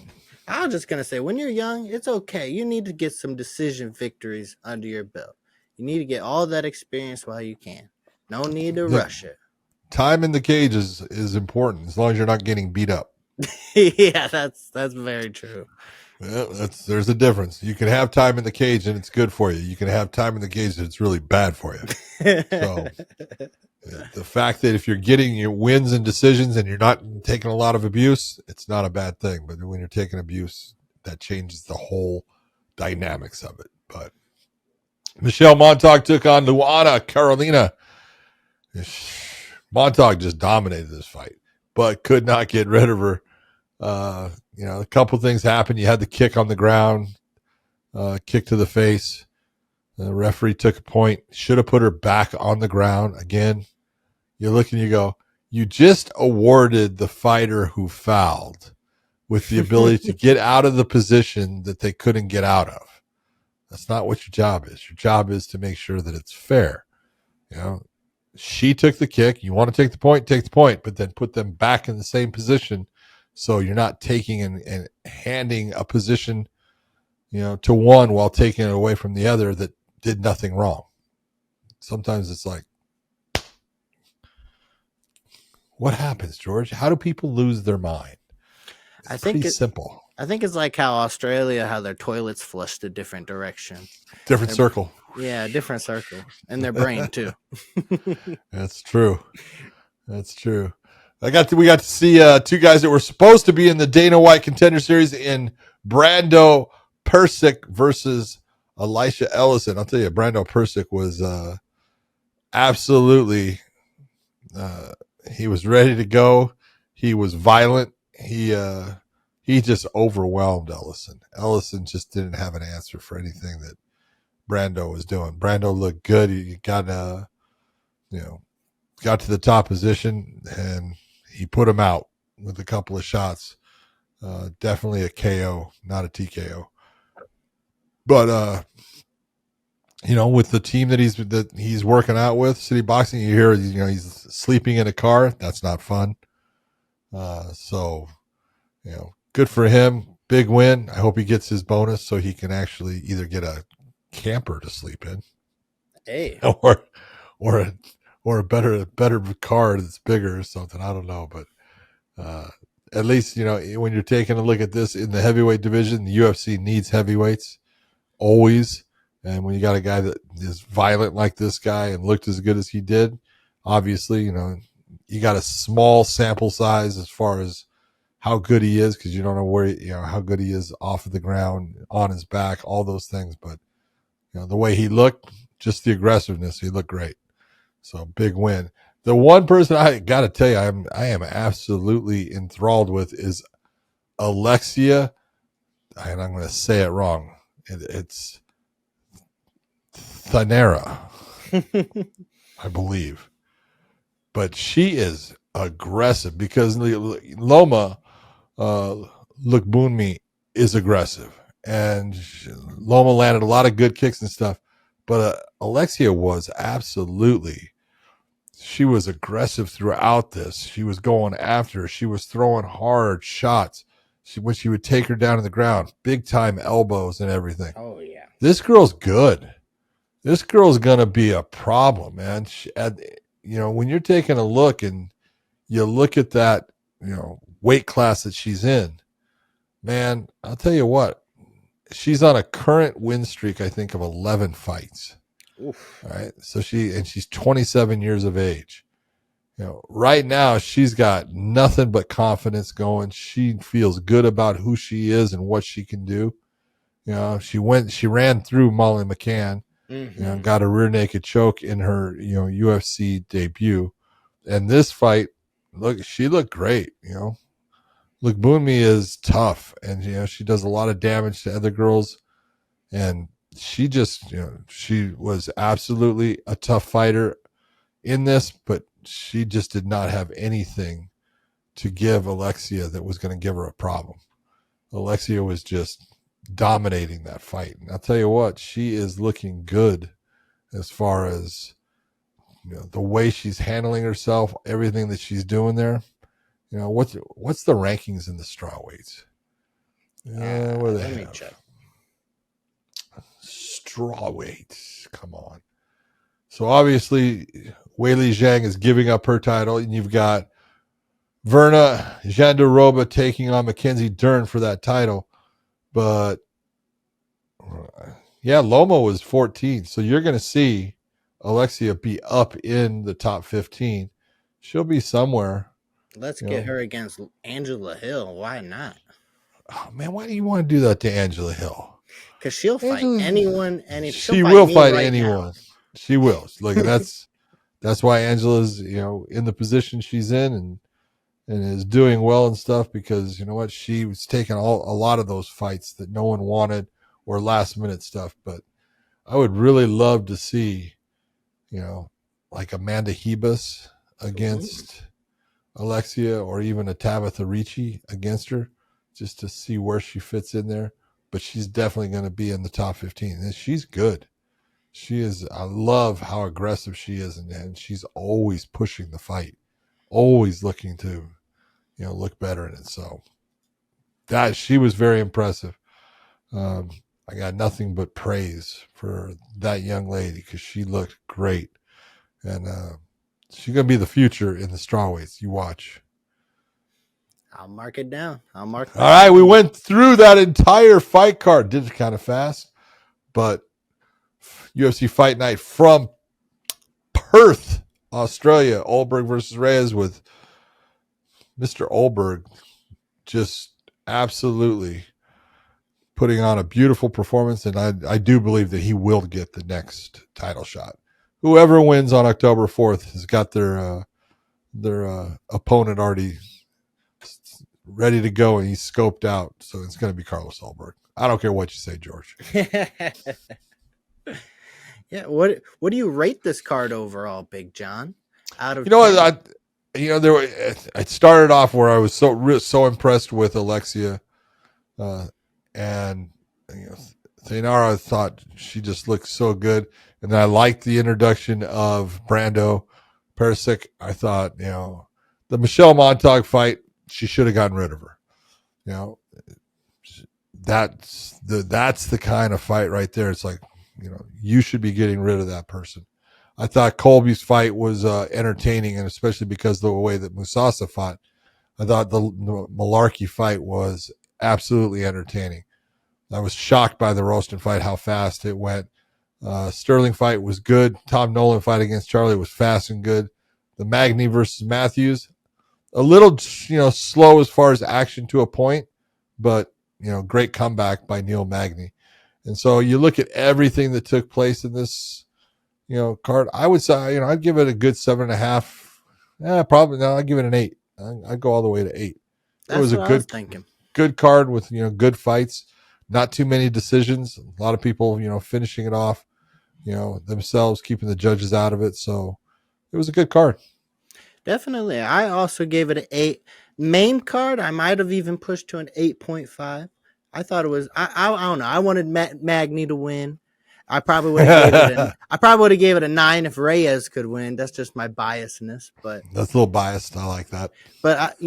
Speaker 3: I was just going to say, when you're young, it's okay. You need to get some decision victories under your belt. You need to get all that experience while you can. No need to rush it.
Speaker 2: Time in the cage is important as long as you're not getting beat up.
Speaker 3: Yeah, that's very true.
Speaker 2: Yeah, there's a difference. You can have time in the cage and it's good for you. You can have time in the cage and it's really bad for you. So the fact that if you're getting your wins and decisions and you're not taking a lot of abuse, it's not a bad thing. But when you're taking abuse, that changes the whole dynamics of it. But Michelle Montague took on Luana Carolina. Montague just dominated this fight, but could not get rid of her. a couple things happened. You had the kick on the ground, kick to the face. The referee took a point, should have put her back on the ground. Again, you look and you go, you just awarded the fighter who fouled with the ability to get out of the position that they couldn't get out of. That's not what your job is. Your job is to make sure that it's fair. She took the kick. You want to take the point, but then put them back in the same position. So you're not taking and handing a position, to one while taking it away from the other that did nothing wrong. Sometimes it's like, what happens, George? How do people lose their mind?
Speaker 3: I think it's
Speaker 2: simple.
Speaker 3: I think it's like how Australia, how their toilets flush a different direction.
Speaker 2: Different circle.
Speaker 3: Yeah, different circle. And their brain, too.
Speaker 2: That's true. We got to see two guys that were supposed to be in the Dana White Contender Series in Brando Pericic versus Elisha Ellison. I'll tell you, Brando Pericic was absolutely he was ready to go. He was violent. He just overwhelmed Ellison. Ellison just didn't have an answer for anything that Brando was doing. Brando looked good. He got to the top position and he put him out with a couple of shots. Definitely a KO, not a TKO. But with the team that he's working out with, City Boxing, you hear he's sleeping in a car. That's not fun. Good for him. Big win. I hope he gets his bonus so he can actually either get a camper to sleep in,
Speaker 3: hey,
Speaker 2: or a better car that's bigger or something. I don't know, but at least when you're taking a look at this in the heavyweight division, the UFC needs heavyweights always. And when you got a guy that is violent like this guy and looked as good as he did, obviously, you got a small sample size as far as how good he is, because you don't know where how good he is off of the ground, on his back, all those things. But the way he looked, just the aggressiveness, he looked great. So big win. The one person I got to tell you, I am absolutely enthralled with is Alexia, and I'm going to say it wrong. It's Thainara, I believe, but she is aggressive because Loma Lookboonme is aggressive, and Loma landed a lot of good kicks and stuff, but Alexia was she was aggressive throughout this. She was going after her. She was throwing hard shots. When she would take her down to the ground, big time elbows and everything.
Speaker 3: Oh yeah,
Speaker 2: this girl's good. This girl's gonna be a problem, man. When you're taking a look and you look at that, weight class that she's in, man, I'll tell you what, she's on a current win streak, I think, of 11 fights. Oof. All right. So she's 27 years of age. Right now she's got nothing but confidence going. She feels good about who she is and what she can do. She ran through Molly McCann, got a rear naked choke in her, UFC debut. And this fight, she looked great. Lookboonme is tough, and she does a lot of damage to other girls, and she just she was absolutely a tough fighter in this, but she just did not have anything to give Alexia that was going to give her a problem. Alexia was just dominating that fight, and I'll tell you what, she is looking good as far as the way she's handling herself, everything that she's doing there. What's the rankings in the strawweights?
Speaker 3: Let me check.
Speaker 2: Strawweights, come on. So obviously, Weili Zhang is giving up her title, and you've got Verna Jandiroba taking on Mackenzie Dern for that title. But Loma was 14, so you're going to see Alexia be up in the top 15. She'll be somewhere.
Speaker 3: Let's get her against Angela Hill. Why not?
Speaker 2: Oh man, why do you want to do that to Angela Hill?
Speaker 3: Because she'll fight anyone, and if
Speaker 2: she will fight
Speaker 3: right
Speaker 2: anyone.
Speaker 3: Now.
Speaker 2: She will. That's why Angela's in the position she's in, and and is doing well and stuff because you know what? She was taking a lot of those fights that no one wanted or last minute stuff. But I would really love to see, like Amanda Hebus against Alexia or even a Tabitha Ricci against her just to see where she fits in there. But she's definitely going to be in the top 15. And she's good. She is. I love how aggressive she is, and she's always pushing the fight, always looking to, look better in it. So that she was very impressive. I got nothing but praise for that young lady because she looked great, and she's gonna be the future in the strawweights. You watch.
Speaker 3: I'll mark it down. All
Speaker 2: right, we went through that entire fight card. Did it kind of fast, but UFC Fight Night from Perth, Australia. Ulberg versus Reyes with Mr. Ulberg just absolutely putting on a beautiful performance, and I do believe that he will get the next title shot. Whoever wins on October 4th has got their opponent already ready to go, and he's scoped out, so it's going to be Carlos Ulberg. I don't care what you say, George.
Speaker 3: Yeah, what do you rate this card overall, Big John? Out of
Speaker 2: I started off where I was so impressed with Alexia, and Thainara. I thought she just looked so good, and then I liked the introduction of Brando Pericic. I thought the Michelle Montague fight, she should have gotten rid of her. That's the kind of fight right there. It's like you should be getting rid of that person. I thought Colby's fight was entertaining, and especially because of the way that Musasa fought. I thought the Mullarkey fight was absolutely entertaining. I was shocked by the Rowston fight, how fast it went. Sterling fight was good. Tom Nolan fight against Charlie was fast and good. The Magny versus Matthews, a little slow as far as action to a point, but great comeback by Neil Magny. And so you look at everything that took place in this card. I would say I'd give it a good 7.5. Probably no, I'd give it an 8. I'd go all the way to 8.
Speaker 3: That's
Speaker 2: it was
Speaker 3: what I was thinking.
Speaker 2: Good card with good fights, not too many decisions. A lot of people finishing it off themselves, keeping the judges out of it. So it was a good card.
Speaker 3: Definitely. I also gave it an 8. Main card, I might have even pushed to an 8.5. I thought it was. I don't know. I wanted Magny to win. I probably would have gave it a 9 if Reyes could win. That's just my biasness, but
Speaker 2: that's a little biased. I like that.
Speaker 3: But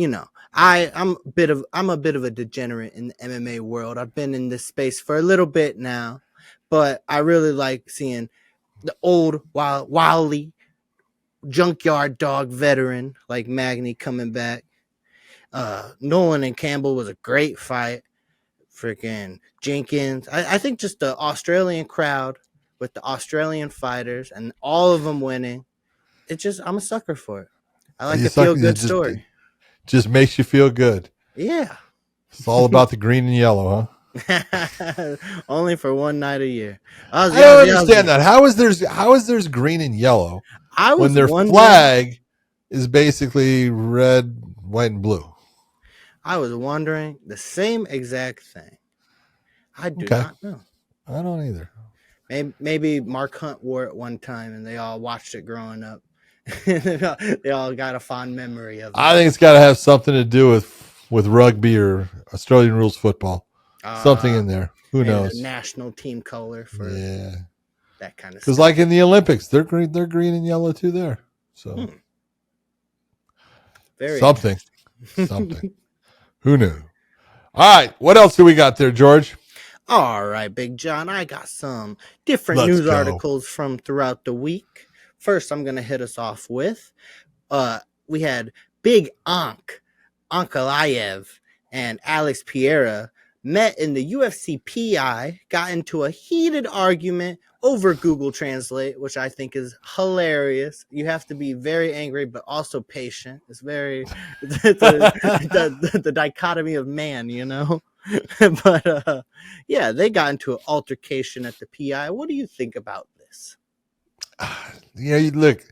Speaker 3: I'm a bit of a degenerate in the MMA world. I've been in this space for a little bit now, but I really like seeing the old wily junkyard dog veteran like Magny coming back. Nolan and Campbell was a great fight. Freaking Jenkins. I think just the Australian crowd with the Australian fighters and all of them winning. I'm a sucker for it. I like a feel-good story.
Speaker 2: Just makes you feel good.
Speaker 3: Yeah.
Speaker 2: It's all about the green and yellow, huh?
Speaker 3: Only for one night a year.
Speaker 2: I don't understand that. How is there's green and yellow when their flag is basically red, white, and blue?
Speaker 3: I was wondering the same exact thing. I do not know.
Speaker 2: I don't either.
Speaker 3: Maybe Mark Hunt wore it one time and they all watched it growing up. They all got a fond memory of it.
Speaker 2: I think it's got to have something to do with rugby or Australian rules football. Something in there. Who knows?
Speaker 3: National team color for that kind of stuff.
Speaker 2: Because like in the Olympics, they're green and yellow too there. So
Speaker 3: Very
Speaker 2: something. Who knew? All right. What else do we got there, George?
Speaker 3: All right, Big John. I got some different news articles from throughout the week. First, I'm going to hit us off with we had Big Ankalaev and Alex Pereira met in the UFC PI, got into a heated argument over Google Translate, which I think is hilarious. You have to be very angry, but also patient. It's very the dichotomy of man, But they got into an altercation at the PI. What do you think about this?
Speaker 2: Look,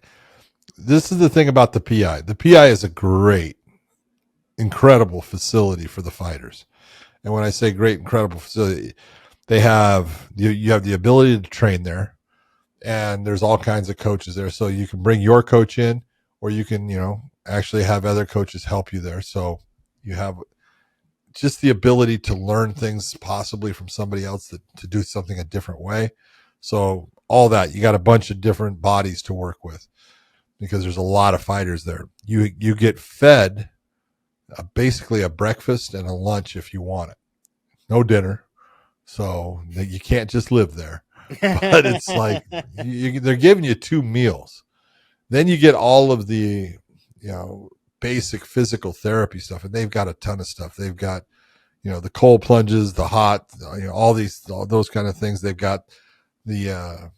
Speaker 2: this is the thing about the PI. The PI is a great incredible facility for the fighters. And when I say great, incredible facility, they have you have the ability to train there, and there's all kinds of coaches there. So you can bring your coach in, or you can, actually have other coaches help you there. So you have just the ability to learn things possibly from somebody else to do something a different way. So all that, you got a bunch of different bodies to work with because there's a lot of fighters there. You get fed basically a breakfast and a lunch if you want it. No dinner. So you can't just live there. But it's like they're giving you 2 meals. Then you get all of the, basic physical therapy stuff, and they've got a ton of stuff. They've got, the cold plunges, the hot, all those kind of things. They've got the,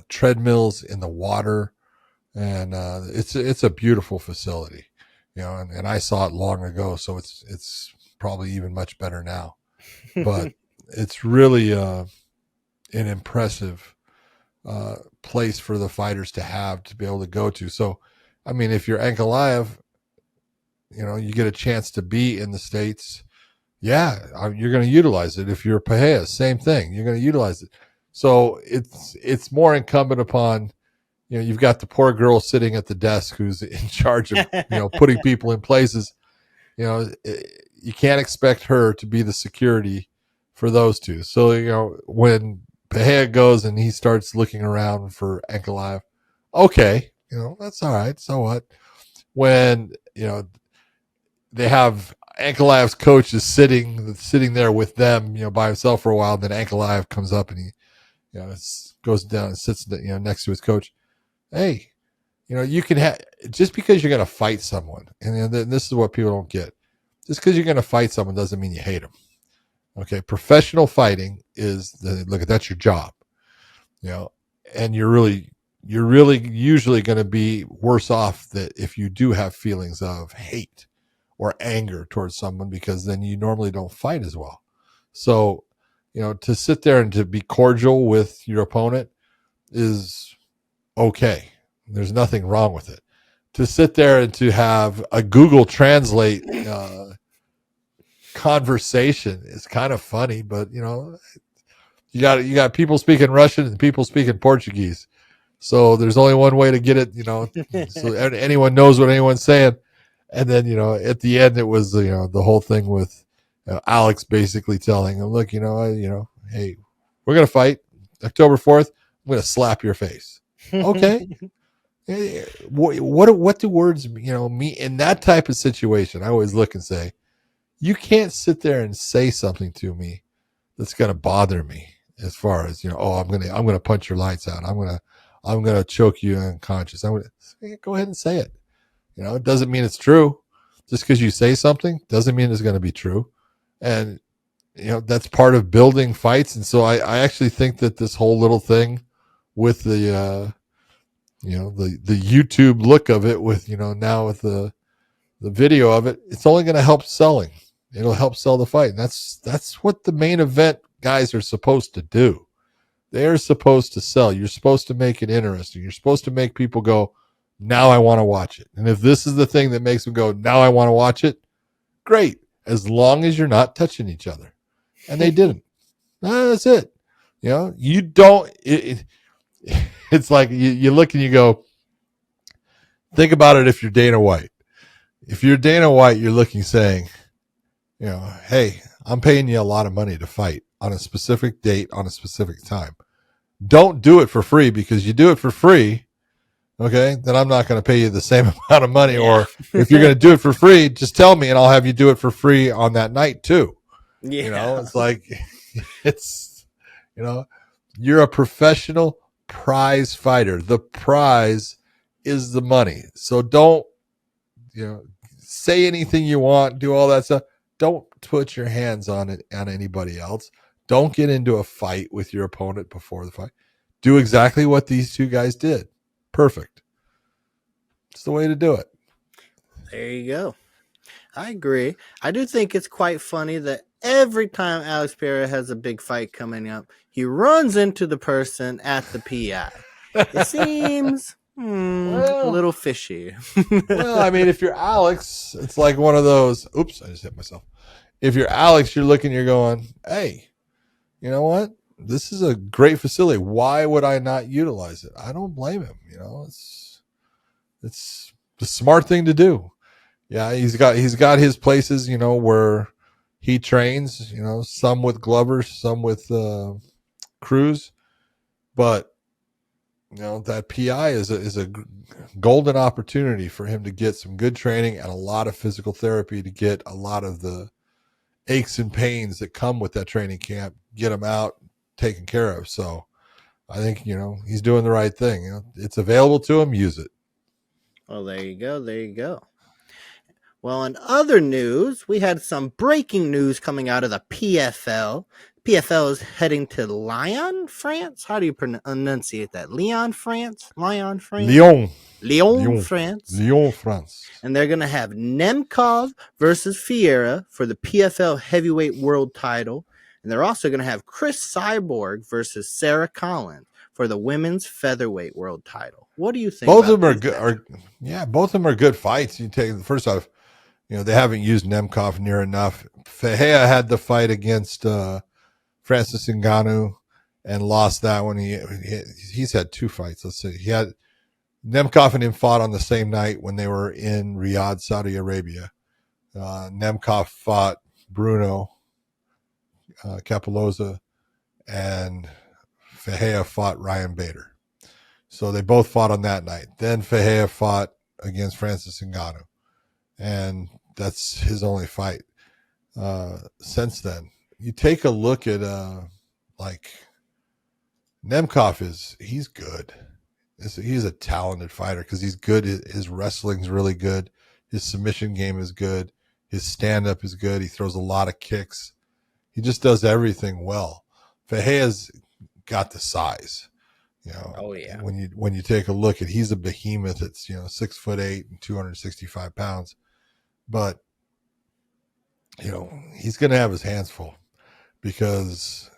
Speaker 2: treadmills in the water, and it's a beautiful facility, and I saw it long ago, so it's probably even much better now. But it's really an impressive place for the fighters to be able to go to. So, I mean, if you're Ankalaev, you get a chance to be in the States. Yeah, you're going to utilize it. If you're Pereira, same thing. You're going to utilize it. So it's more incumbent upon, you've got the poor girl sitting at the desk who's in charge of, putting people in places. You can't expect her to be the security for those two. So, when Pereira goes and he starts looking around for Ankalaev, okay, that's all right. So what? When, they have Ankalaev's coach is sitting there with them, by himself for a while. Then Ankalaev comes up and he, goes down and sits, next to his coach. Hey, you can have, just because you're going to fight someone, and this is what people don't get. Just because you're going to fight someone doesn't mean you hate them. Okay, professional fighting that's your job, and you're really usually going to be worse off that if you do have feelings of hate or anger towards someone, because then you normally don't fight as well. So, to sit there and to be cordial with your opponent is okay. There's nothing wrong with it. To sit there and to have a Google Translate conversation is kind of funny, but you got people speaking Russian and people speaking Portuguese. So there's only one way to get it, so anyone knows what anyone's saying. And then, at the end, it was, the whole thing with Alex basically telling him, look, hey, we're going to fight October 4th. I'm going to slap your face. Okay. What do words, mean in that type of situation? I always look and say, you can't sit there and say something to me that's going to bother me as far as, I'm going to punch your lights out. I'm going to choke you unconscious. I'm going to go ahead and say it. It doesn't mean it's true. Just because you say something doesn't mean it's going to be true. And, that's part of building fights. And so I actually think that this whole little thing with the, the YouTube look of it with, now with the video of it, it's only going to help selling. It'll help sell the fight. And that's what the main event guys are supposed to do. They're supposed to sell. You're supposed to make it interesting. You're supposed to make people go, now I want to watch it. And if this is the thing that makes them go, now I want to watch it, great. As long as you're not touching each other. And they didn't. That's it. You don't, it's like you look and you go, think about it if you're Dana White. If you're Dana White, you're looking saying, hey, I'm paying you a lot of money to fight on a specific date, on a specific time. Don't do it for free, because you do it for free, okay, then I'm not going to pay you the same amount of money. Or if you're going to do it for free, just tell me and I'll have you do it for free on that night too. Yeah. It's like, you're a professional prize fighter. The prize is the money. So don't, say anything you want, do all that stuff. Don't put your hands on anybody else. Don't get into a fight with your opponent before the fight. Do exactly what these two guys did. Perfect. It's the way to do it.
Speaker 3: There you go. I agree. I do think it's quite funny that every time Alex Pereira has a big fight coming up, he runs into the person at the PI. It seems A little fishy.
Speaker 2: Well, I mean, if you're Alex, it's like one of those. Oops, I just hit myself. If you're Alex, you're looking, you're going, hey, you know what? This is a great facility. Why would I not utilize it? I don't blame him. It's the smart thing to do. Yeah, he's got his places, where he trains. Some with Glover, some with Cruz, but that PI is a golden opportunity for him to get some good training and a lot of physical therapy to get a lot of the aches and pains that come with that training camp, get them out, taken care of. So I think, he's doing the right thing. It's available to him, use it.
Speaker 3: Well, there you go. There you go. Well, in other news, we had some breaking news coming out of the PFL. PFL is heading to Lyon, France. How do you enunciate that? Lyon, France? Lyon, France? Lyon, France.
Speaker 2: Lyon, France.
Speaker 3: And they're going to have Nemkov versus Fiera for the PFL heavyweight world title. And they're also going to have Chris Cyborg versus Sarah Collins for the women's featherweight world title. What do you think?
Speaker 2: Both of them are good. Both of them are good fights. You take first off, they haven't used Nemkov near enough. Fahea had the fight against Francis Ngannou and lost that one. He's had two fights. Let's see. He had Nemkov and him fought on the same night when they were in Riyadh, Saudi Arabia. Nemkov fought Bruno Capoloza, and Fahea fought Ryan Bader. So they both fought on that night. Then Fahea fought against Francis Ngannou, and that's his only fight since then. You take a look at Nemkov he's good. He's a talented fighter because he's good. His wrestling's really good. His submission game is good. His stand-up is good. He throws a lot of kicks. He just does everything well. Fahea's got the size.
Speaker 3: Oh yeah.
Speaker 2: When you take a look he's a behemoth. It's 6'8" and 265 pounds, but he's going to have his hands full because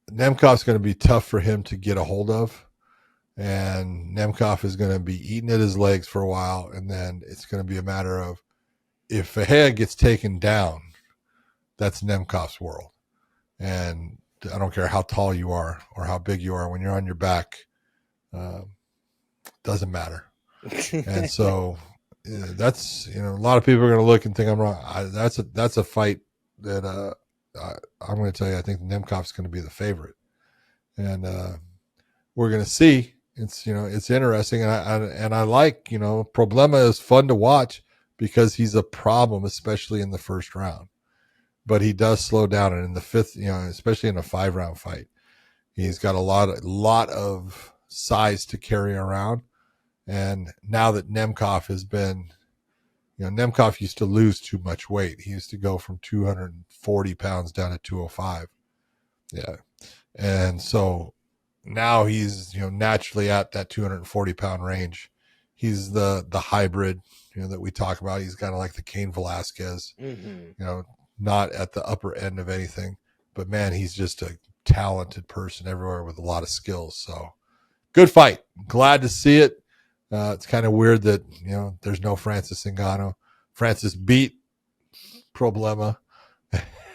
Speaker 2: Nemkov's going to be tough for him to get a hold of, and Nemkov is going to be eating at his legs for a while, and then it's going to be a matter of if Fahea gets taken down, that's Nemkov's world, and I don't care how tall you are or how big you are. When you're on your back, doesn't matter. And so that's a lot of people are going to look and think I'm wrong. That's a fight that I'm going to tell you. I think Nemkov's going to be the favorite, and we're going to see. It's it's interesting, and I like Problema is fun to watch because he's a problem, especially in the first round. But he does slow down, and in the fifth, especially in a 5-round fight, he's got a lot of size to carry around. And now that Nemkov has been, Nemkov used to lose too much weight. He used to go from 240 pounds down to 205. Yeah, and so now he's naturally at that 240 pound range. He's the hybrid that we talk about. He's kind of like the Cain Velasquez.
Speaker 3: Mm-hmm.
Speaker 2: Not at the upper end of anything, but man, he's just a talented person everywhere with a lot of skills. So good fight. Glad to see it. It's kind of weird that, there's no Francis Ngannou. Francis beat Problema,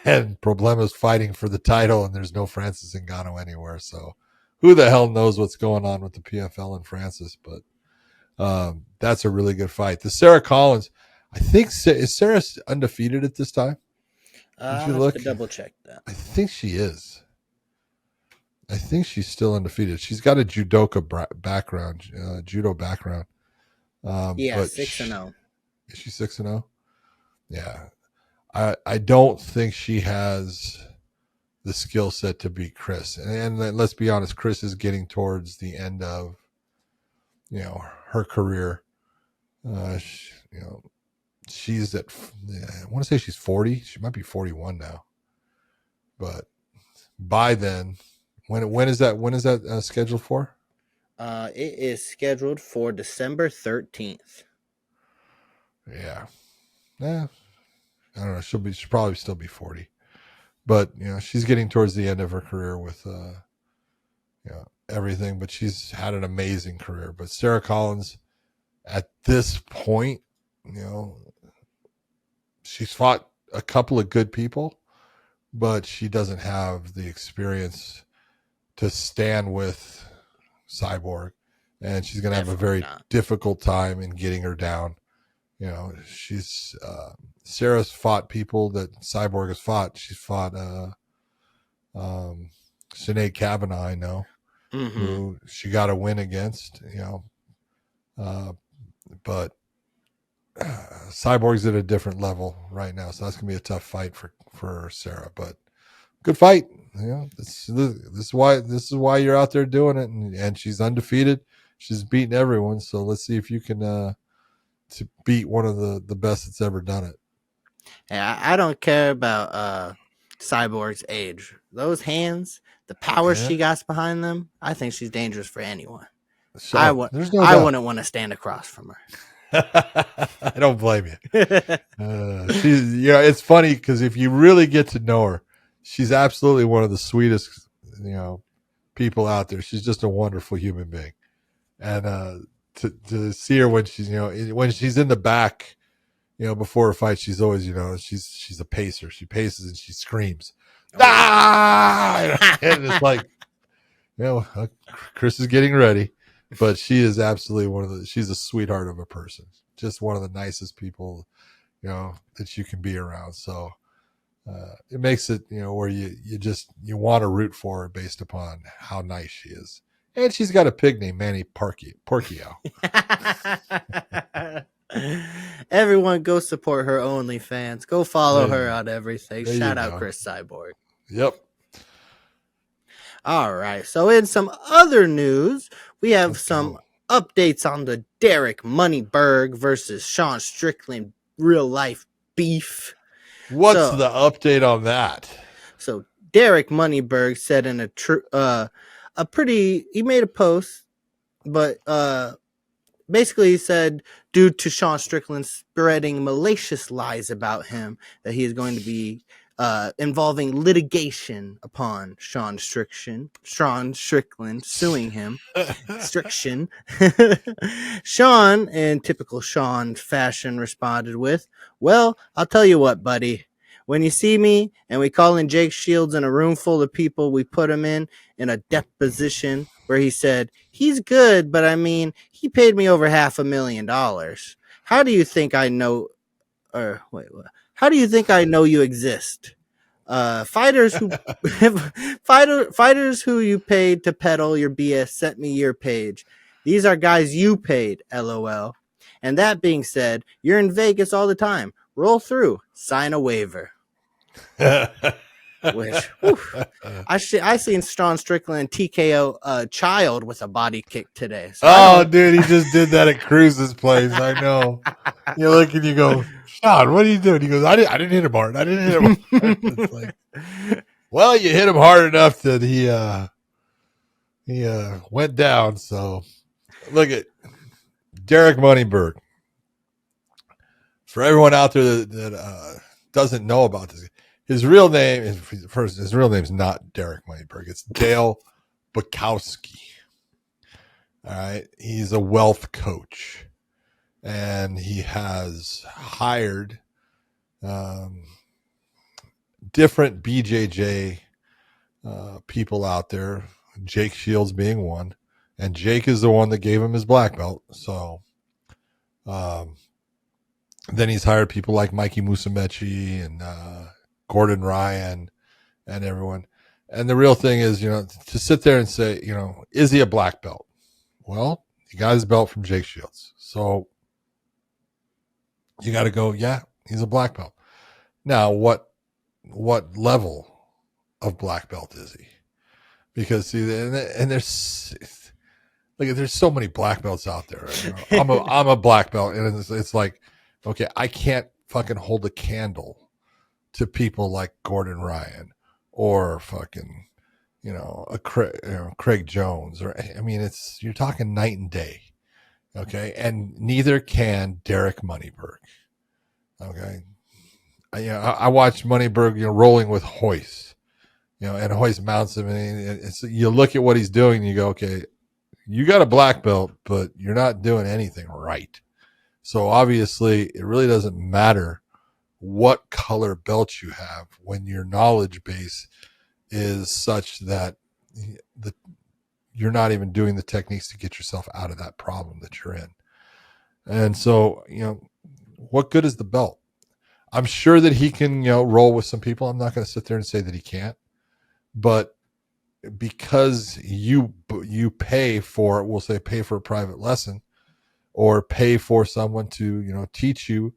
Speaker 2: and Problema's fighting for the title, and there's no Francis Ngannou anywhere. So who the hell knows what's going on with the PFL and Francis, but that's a really good fight. The Sarah Collins, I think, is Sarah undefeated at this time?
Speaker 3: Did you look? To double check that.
Speaker 2: I think she is. I think she's still undefeated. She's got a judoka background, judo background.
Speaker 3: Yeah,
Speaker 2: but
Speaker 3: 6-0.
Speaker 2: Is she 6-0? Yeah. I don't think she has the skill set to beat Chris. And let's be honest, Chris is getting towards the end of, her career. She's at, I want to say she's 40. She might be 41 now. But by then, when is that scheduled for?
Speaker 3: It is scheduled for December 13th.
Speaker 2: Yeah. I don't know. She'll probably still be 40. But, she's getting towards the end of her career with, everything, but she's had an amazing career. But Sarah Collins, at this point, she's fought a couple of good people, but she doesn't have the experience to stand with Cyborg, and she's going to have a very difficult time in getting her down. She's Sarah's fought people that Cyborg has fought. She's fought Sinead Kavanaugh, I know, who she got a win against, but Cyborg's at a different level right now, so that's gonna be a tough fight for Sarah. But good fight. This is why you're out there doing it, and she's undefeated. She's beaten everyone, so let's see if you can to beat one of the best that's ever done it.
Speaker 3: Yeah, I don't care about Cyborg's age. Those hands, the power she got behind them, I think she's dangerous for anyone.
Speaker 2: So,
Speaker 3: I wouldn't want to stand across from her.
Speaker 2: I don't blame you. It's funny because if you really get to know her, she's absolutely one of the sweetest, people out there. She's just a wonderful human being, and to see her when she's in the back, before a fight, she's always she's a pacer. She paces and she screams, ah! And it's like, Chris is getting ready. But she is absolutely she's a sweetheart of a person. Just one of the nicest people, that you can be around. So it makes it, where you want to root for her based upon how nice she is. And she's got a pig named Manny Porcio.
Speaker 3: Everyone go support her OnlyFans. Go follow her on everything. Shout out Chris Cyborg.
Speaker 2: Yep.
Speaker 3: All right. So in some other news, we have some updates on the Derek Moneyberg versus Sean Strickland real life beef.
Speaker 2: What's the update on that?
Speaker 3: So Derek Moneyberg said in he made a post, but basically he said, due to Sean Strickland spreading malicious lies about him, that he is going to be involving litigation upon Sean Strickland suing him. Sean, in typical Sean fashion, responded with, "Well, I'll tell you what, buddy. When you see me and we call in Jake Shields in a room full of people, we put him in a deposition where he said, he's good, but I mean, he paid me over $500,000. How do you think I know, how do you think I know you exist? Fighters who you paid to peddle your BS sent me your page. These are guys you paid, LOL. And that being said, you're in Vegas all the time. Roll through, sign a waiver." Which, I seen Sean Strickland TKO a child with a body kick today. So
Speaker 2: dude, he just did that at Cruz's place. I know. You look and you go, Sean, what are you doing? He goes, I didn't hit him hard. I didn't hit him hard. It's like, well, you hit him hard enough that he went down. So look at Derek Moneyberg. For everyone out there that doesn't know about this, his real name is not Derek Moneyberg. It's Dale Bukowski. All right. He's a wealth coach, and he has hired different BJJ people out there, Jake Shields being one, and Jake is the one that gave him his black belt. So then he's hired people like Mikey Musumeci and Gordon Ryan and everyone. And the real thing is, to sit there and say, is he a black belt? Well, he got his belt from Jake Shields. So you got to go, yeah, he's a black belt. Now, what level of black belt is he? Because see, and there's so many black belts out there. I'm a black belt, and it's like, okay, I can't fucking hold a candle to people like Gordon Ryan or fucking, Craig Jones, or you're talking night and day, okay, and neither can Derek Moneyberg, okay. I watched Moneyberg, rolling with Hoist, and always mounts him. And you look at what he's doing, and you go, okay, you got a black belt, but you're not doing anything right. So obviously, it really doesn't matter what color belt you have when your knowledge base is such that you're not even doing the techniques to get yourself out of that problem that you're in. And so, what good is the belt? I'm sure that he can, roll with some people. I'm not going to sit there and say that he can't, but because you pay for, we'll say pay for a private lesson or pay for someone to, teach you,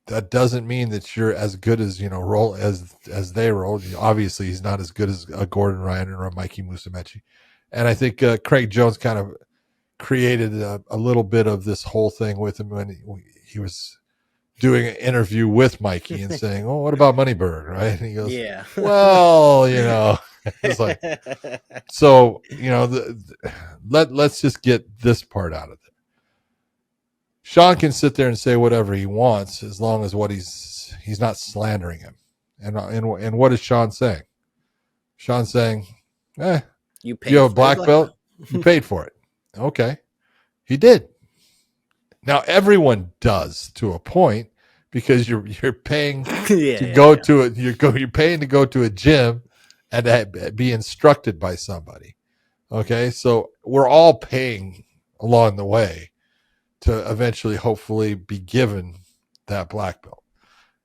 Speaker 2: that doesn't mean that you're as good as, roll as they roll. Obviously he's not as good as a Gordon Ryan or a Mikey Musumeci. And I think Craig Jones kind of created a little bit of this whole thing with him when he was doing an interview with Mikey and saying, "Oh, what about Moneyberg?" Right? And he goes,
Speaker 3: Yeah.
Speaker 2: Well, it's like, so, let's just get this part out of it. Sean can sit there and say whatever he wants as long as he's not slandering him. And what is Sean saying? Sean's saying, you have a black belt, you paid for it. Okay. He did. Now everyone does to a point because you're paying to go to it. You're paying to go to a gym and be instructed by somebody. Okay. So we're all paying along the way to eventually hopefully be given that black belt.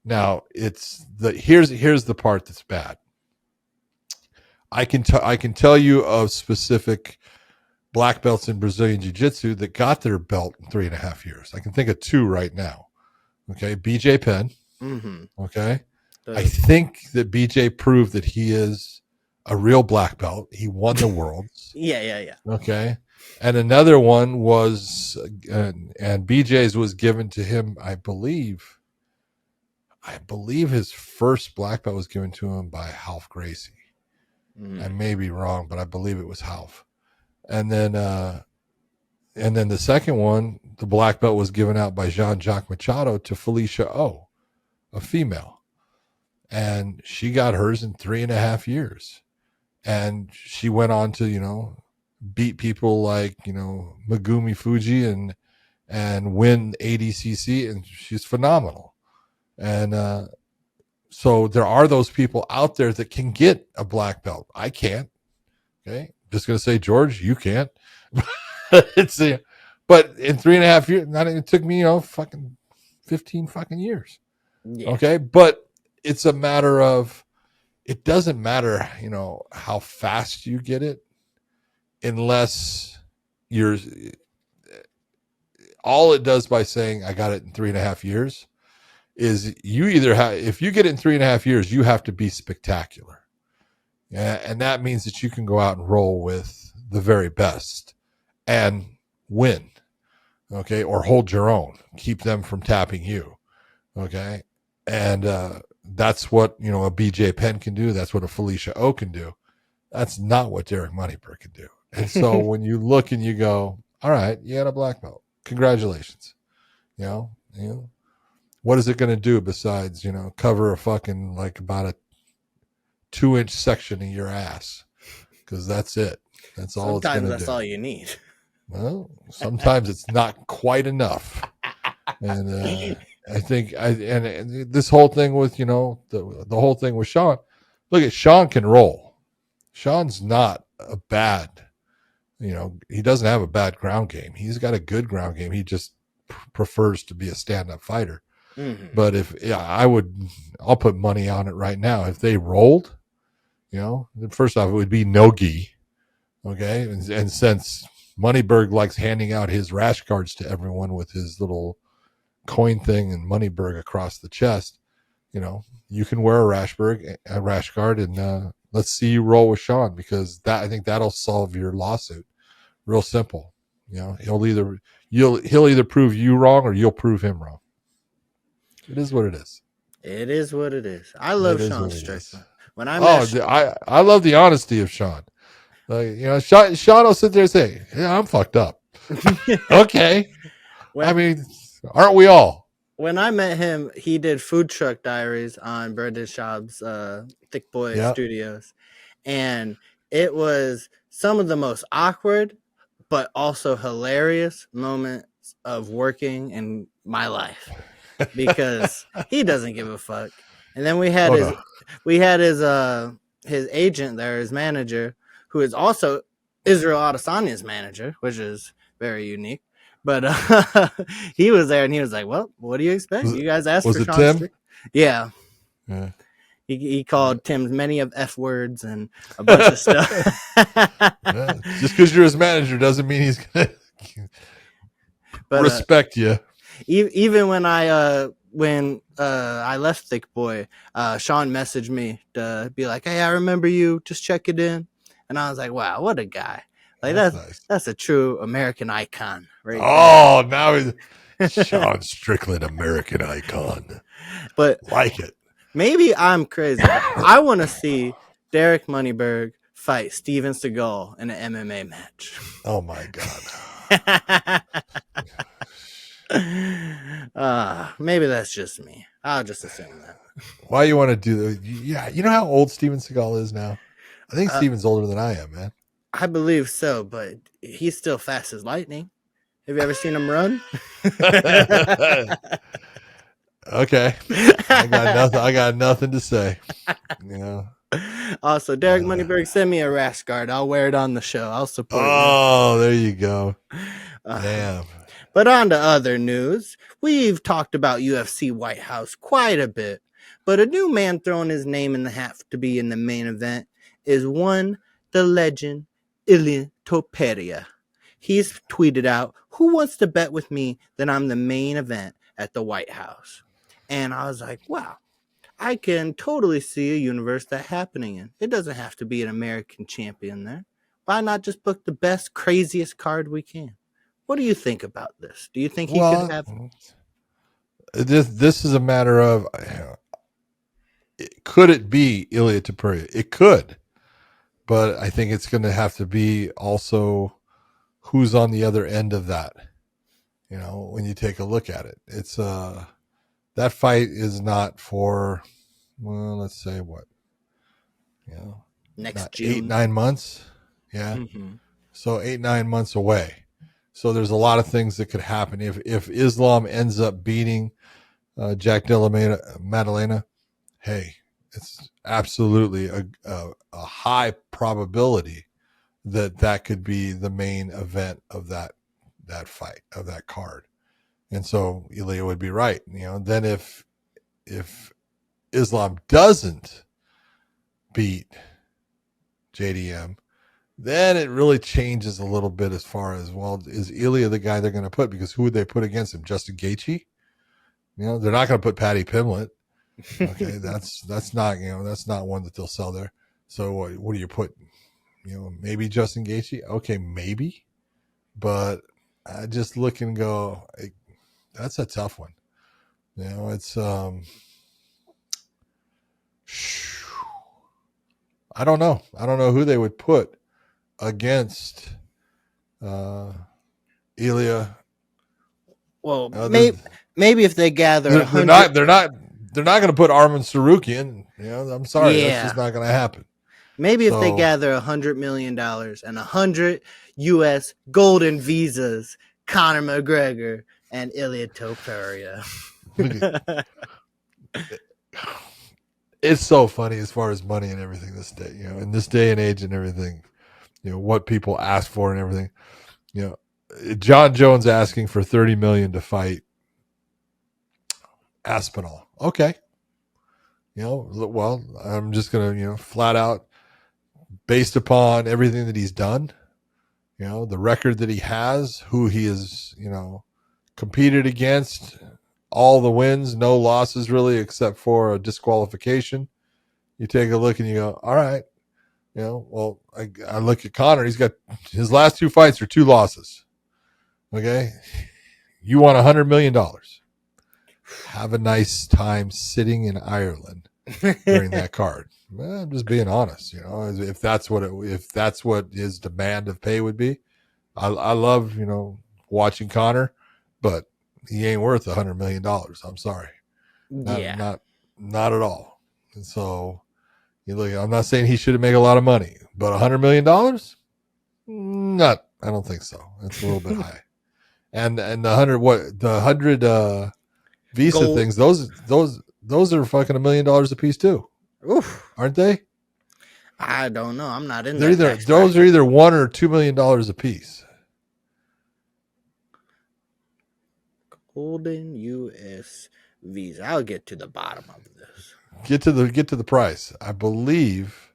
Speaker 2: Now here's the part that's bad. I can tell you of specific black belts in Brazilian Jiu-Jitsu that got their belt in 3.5 years. I can think of 2 right now. Okay. BJ Penn.
Speaker 3: Mm-hmm.
Speaker 2: Okay. I think that BJ proved that he is a real black belt. He won the worlds.
Speaker 3: Yeah.
Speaker 2: Okay. And another one was, and BJ's was given to him, I believe his first black belt was given to him by Half Gracie. I may be wrong, but I believe it was Half. And then the second one, the black belt was given out by Jean-Jacques Machado to Felicia O, a female. And she got hers in 3.5 years. And she went on to, beat people like, Megumi Fuji and win ADCC, and she's phenomenal. And so there are those people out there that can get a black belt. I can't. Okay. Just going to say, George, you can't. But in 3.5 years, it took me, fucking 15 fucking years. Yeah. Okay. But it's a matter of, it doesn't matter, how fast you get it, unless all it does by saying I got it in 3.5 years is you either if you get it in 3.5 years, you have to be spectacular. Yeah. And that means that you can go out and roll with the very best and win. Okay. Or hold your own, keep them from tapping you. Okay. And, that's what, a BJ Penn can do. That's what a Felicia O can do. That's not what Derek Moneyberg can do. And so when you look and you go, all right, you had a black belt. Congratulations. What is it going to do besides, cover a fucking like about a 2-inch section of your ass? Because that's it. That's all it's going to do.
Speaker 3: Sometimes that's all you need.
Speaker 2: Well, sometimes it's not quite enough. And I think and this whole thing with, the whole thing with Sean, look at Sean can roll. Sean's not a bad, he doesn't have a bad ground game. He's got a good ground game. He just prefers to be a stand-up fighter. Mm-hmm. But I'll put money on it right now. If they rolled, first off, it would be no gi. Okay. And since Moneyberg likes handing out his rash cards to everyone with his little coin thing and Moneyberg across the chest, you can wear a rash guard, and let's see you roll with Sean, because I think that'll solve your lawsuit. Real simple. He'll either prove you wrong or you'll prove him wrong. It is what it is.
Speaker 3: It is what it is. I love Sean Strickland. When I
Speaker 2: love the honesty of Sean. Like, Sean will sit there and say, "Yeah, I'm fucked up." Okay. Well, I mean, aren't we all?
Speaker 3: when I met him, he did Food Truck Diaries on Brendan Schaub's Thick Boy
Speaker 2: Yeah.
Speaker 3: Studios. And it was some of the most awkward, but also hilarious moments of working in my life because he doesn't give a fuck. And then we had his agent there, his manager, who is also Israel Adesanya's manager, which is very unique. But he was there and he was like, "Well, what do you expect? You guys asked
Speaker 2: was
Speaker 3: for
Speaker 2: it
Speaker 3: Sean
Speaker 2: Tim?
Speaker 3: Strickland." Yeah.
Speaker 2: Yeah.
Speaker 3: He called Tim's many of F words and a bunch of stuff.
Speaker 2: Yeah. Just because you're his manager doesn't mean he's gonna respect you.
Speaker 3: Even when I left Thick Boy, Sean messaged me to be like, "Hey, I remember you. Just check it in." And I was like, "Wow, what a guy! Like
Speaker 2: Nice.
Speaker 3: that's a true American icon, right?"
Speaker 2: Oh, now he's Sean Strickland, American icon.
Speaker 3: But
Speaker 2: like it.
Speaker 3: Maybe I'm crazy. I want to see Derek Moneyberg fight Steven Seagal in an MMA match.
Speaker 2: Oh my god.
Speaker 3: Maybe that's just me. I'll just assume that.
Speaker 2: Why you want to do that? Yeah, you know how old Steven Seagal is now? I think Steven's older than I am, man.
Speaker 3: I believe so, but he's still fast as lightning. Have you ever seen him run?
Speaker 2: Okay. I got nothing to say. You know.
Speaker 3: Also, Derek Moneyberg, send me a rash guard. I'll wear it on the show. I'll support you.
Speaker 2: Oh, there you go. Damn.
Speaker 3: But on to other news. We've talked about UFC White House quite a bit, but a new man throwing his name in the hat to be in the main event is the legend, Ilia Topuria. He's tweeted out, "Who wants to bet with me that I'm the main event at the White House?" And I was like, wow, I can totally see a universe that happening in. It doesn't have to be an American champion there. Why not just book the best, craziest card we can? What do you think about this? Do you think he could have?
Speaker 2: This is a matter of, could it be Ilia Topuria? It could, but I think it's going to have to be also who's on the other end of that. You know, when you take a look at it, it's that fight is not for, well, let's say what,
Speaker 3: next June,
Speaker 2: 8-9 months. Yeah. Mm-hmm. So 8-9 months away. So there's a lot of things that could happen if Islam ends up beating Jack Della Maddalena. Hey, it's absolutely a high probability that could be the main event of that fight, of that card. And so Ilia would be right. Then if Islam doesn't beat JDM, then it really changes a little bit as far as, well, is Ilia the guy they're going to put? Because who would they put against him? Justin Gaethje? They're not going to put Paddy Pimblett. Okay, that's not that's not one that they'll sell there. So what do you put? Maybe Justin Gaethje. Okay, maybe, but I just look and go, that's a tough one. It's I don't know. I don't know who they would put against Ilia.
Speaker 3: Well, maybe if they gather,
Speaker 2: they're not going to put Arman Sarukian. I'm sorry, that's just not going to happen.
Speaker 3: Maybe if they gather $100 million and 100 U.S. golden visas, Conor McGregor and Ilia Topuria.
Speaker 2: It's so funny as far as money and everything this day. In this day and age and everything, what people ask for and everything. John Jones asking for $30 million to fight Aspinall. Okay. Well, I'm just going to, flat out, based upon everything that he's done, the record that he has, who he is, competed against, all the wins, no losses really, except for a disqualification. You take a look and you go, all right. Well, I look at Conor. He's got his last 2 fights are 2 losses. Okay. You want $100 million. Have a nice time sitting in Ireland during that card. Well, I'm just being honest. If that's what his demand of pay would be, I love watching Conor, but he ain't worth $100 million. I'm sorry. Not at all. And so you look, I'm not saying he shouldn't make a lot of money, but $100 million? I don't think so. That's a little bit high. And the 100 Visa
Speaker 3: Gold.
Speaker 2: things, those are fucking $1 million a piece too.
Speaker 3: Oof.
Speaker 2: Aren't they?
Speaker 3: I don't know. I'm not in
Speaker 2: They're
Speaker 3: there.
Speaker 2: those are either $1 or $2 million a piece.
Speaker 3: Golden US Visa. I'll get to the bottom of this.
Speaker 2: Get to the price. I believe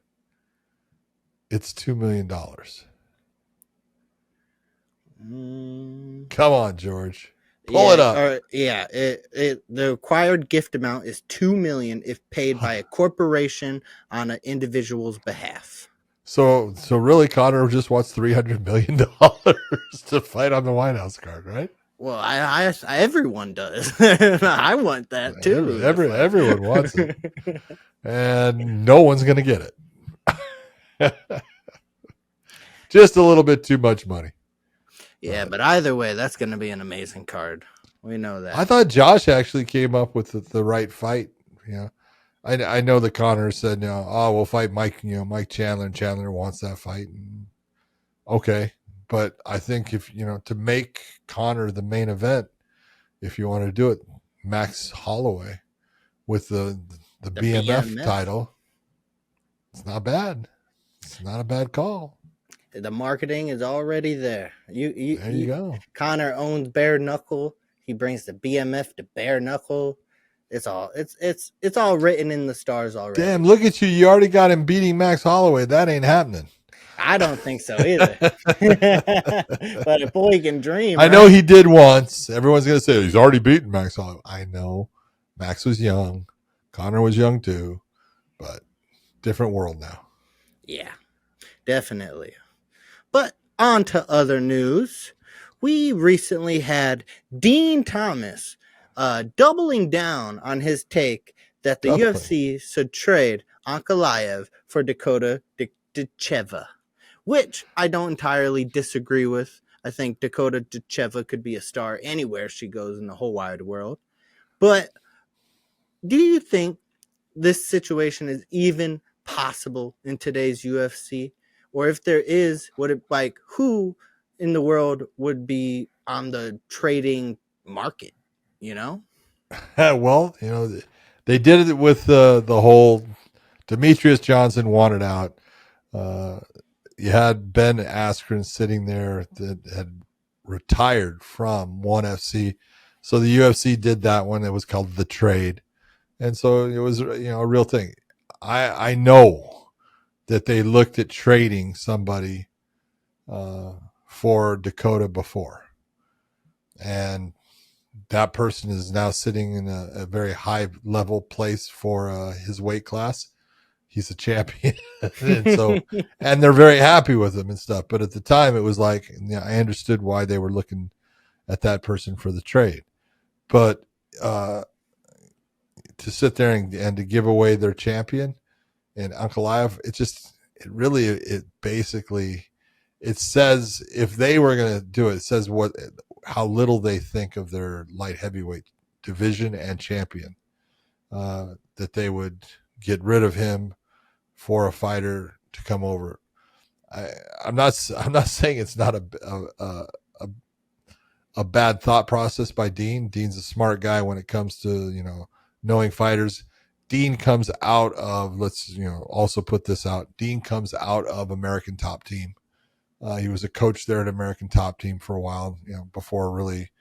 Speaker 2: it's $2 million. Come on, George. Pull it up.
Speaker 3: The required gift amount is $2 million if paid by a corporation on an individual's behalf.
Speaker 2: So really, Conor just wants $300 million to fight on the White House card, right?
Speaker 3: Well, I everyone does. I want that too.
Speaker 2: Everyone wants it, and no one's going to get it. Just a little bit too much money.
Speaker 3: Yeah, but either way, that's going to be an amazing card. We know that.
Speaker 2: I thought Josh actually came up with the right fight. I know that Conor said, we'll fight Mike. Mike Chandler, and Chandler wants that fight. And, okay, but I think if to make Conor the main event, if you want to do it, Max Holloway with the BMF title, it's not bad. It's not a bad call.
Speaker 3: The marketing is already there.
Speaker 2: There you go.
Speaker 3: Conor owns bare knuckle. He brings the BMF to bare knuckle. It's all written in the stars already.
Speaker 2: Damn, look at you. You already got him beating Max Holloway. That ain't happening.
Speaker 3: I don't think so either. But a boy can dream.
Speaker 2: I know he did once. Everyone's going to say he's already beaten Max Holloway. I know. Max was young. Conor was young too. But different world now.
Speaker 3: Yeah, definitely. But on to other news. We recently had Dean Thomas doubling down on his take that the UFC should trade Ankalaev for Dakota Ditcheva, which I don't entirely disagree with. I think Dakota Ditcheva could be a star anywhere she goes in the whole wide world. But do you think this situation is even possible in today's UFC? Or if there is, who in the world would be on the trading market,
Speaker 2: Well, they did it with the whole Demetrius Johnson wanted out. You had Ben Askren sitting there that had retired from ONE FC. So the UFC did that one. It was called The Trade. And so it was, a real thing. I know that they looked at trading somebody for Dakota before. And that person is now sitting in a very high level place for his weight class. He's a champion. and they're very happy with him and stuff. But at the time, it was like, I understood why they were looking at that person for the trade. But to sit there and to give away their champion and Ankalaev, it basically says, if they were going to do it, it says how little they think of their light heavyweight division and champion, that they would get rid of him for a fighter to come over. I'm not saying it's not a bad thought process by Dean. Dean's a smart guy when it comes to, knowing fighters. Dean comes out of, also put this out. Dean comes out of American Top Team. He was a coach there at American Top Team for a while, before really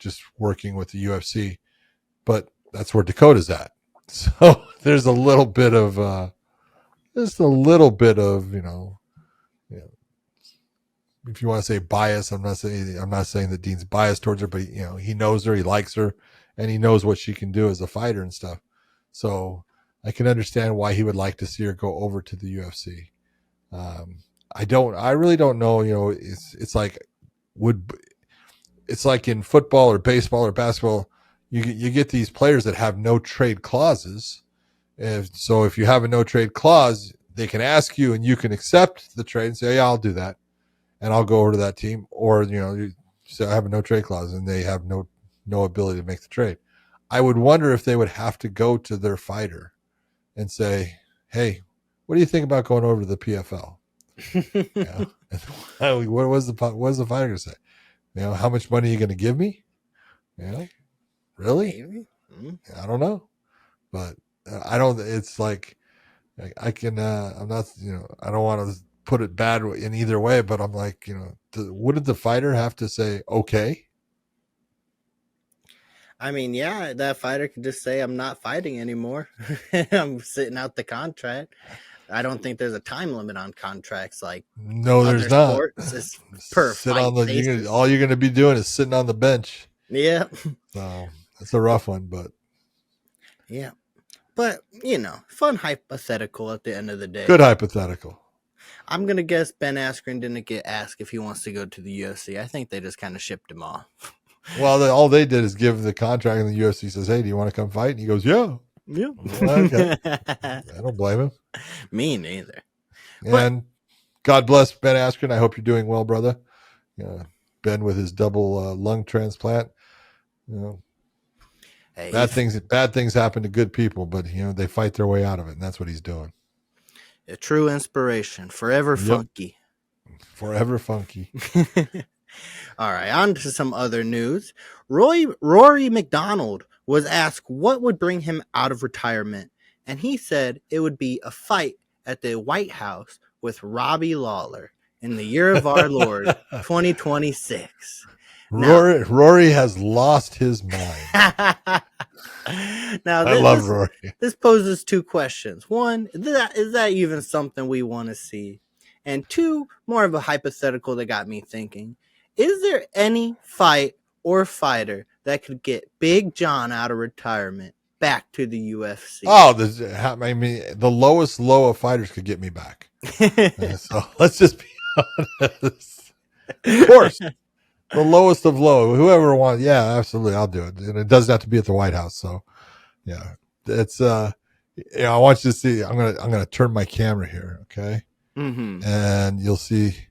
Speaker 2: just working with the UFC. But that's where Dakota's at. So there's a little bit of, if you want to say bias, I'm not saying that Dean's biased towards her, but he knows her, he likes her, and he knows what she can do as a fighter and stuff. So I can understand why he would like to see her go over to the UFC. I really don't know. It's like in football or baseball or basketball, you get these players that have no trade clauses. So if you have a no trade clause, they can ask you and you can accept the trade and say, yeah, I'll do that. And I'll go over to that team. Or, you say I have a no trade clause and they have no no ability to make the trade. I would wonder if they would have to go to their fighter and say, "Hey, what do you think about going over to the PFL?" What was the fighter going to say? How much money are you going to give me? Really?
Speaker 3: Maybe.
Speaker 2: I don't know, but I don't. It's like I can. I'm not. I don't want to put it bad in either way, but I'm like, wouldn't the fighter have to say okay?
Speaker 3: I mean, yeah, that fighter could just say, "I'm not fighting anymore. I'm sitting out the contract." I don't think there's a time limit on contracts like
Speaker 2: no, there's not.
Speaker 3: Sports. It's per
Speaker 2: Sit
Speaker 3: fight
Speaker 2: on the.
Speaker 3: basis.
Speaker 2: All you're going to be doing is sitting on the bench.
Speaker 3: Yeah.
Speaker 2: So it's a rough one, but
Speaker 3: yeah. But fun hypothetical at the end of the day.
Speaker 2: Good hypothetical.
Speaker 3: I'm gonna guess Ben Askren didn't get asked if he wants to go to the UFC. I think they just kind of shipped him off.
Speaker 2: Well, all they did is give the contract, and the UFC says, "Hey, do you want to come fight?" And he goes, "Yeah."
Speaker 3: Yeah.
Speaker 2: Okay. I don't blame him.
Speaker 3: Me neither.
Speaker 2: And God bless Ben Askren. I hope you're doing well, brother. Ben with his double lung transplant.
Speaker 3: Hey,
Speaker 2: bad things happen to good people, but they fight their way out of it, and that's what he's doing.
Speaker 3: A true inspiration, forever funky.
Speaker 2: Forever funky.
Speaker 3: All right, on to some other news. Rory McDonald was asked what would bring him out of retirement, and he said it would be a fight at the White House with Robbie Lawler in the year of our Lord, 2026.
Speaker 2: Rory has lost his mind.
Speaker 3: Now,
Speaker 2: I love Rory.
Speaker 3: This poses two questions. One, is that even something we want to see? And two, more of a hypothetical that got me thinking. Is there any fight or fighter that could get Big John out of retirement back to the UFC?
Speaker 2: Oh, the lowest low of fighters could get me back. So let's just be honest. Of course. The lowest of low, whoever wants. Yeah, absolutely. I'll do it. And it doesn't have to be at the White House. So yeah, it's, I want you to see, I'm going to turn my camera here. Okay.
Speaker 3: Mm-hmm.
Speaker 2: And you'll see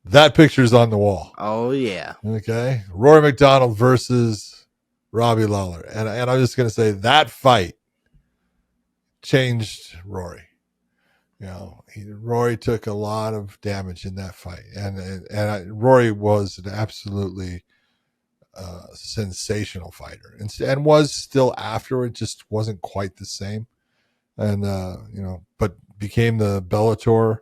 Speaker 2: that picture's on the wall.
Speaker 3: Oh yeah.
Speaker 2: Okay. Rory McDonald versus Robbie Lawler. And I'm just going to say that fight changed Rory. Rory took a lot of damage in that fight, and Rory was an absolutely sensational fighter, and was still afterward, just wasn't quite the same, and but became the Bellator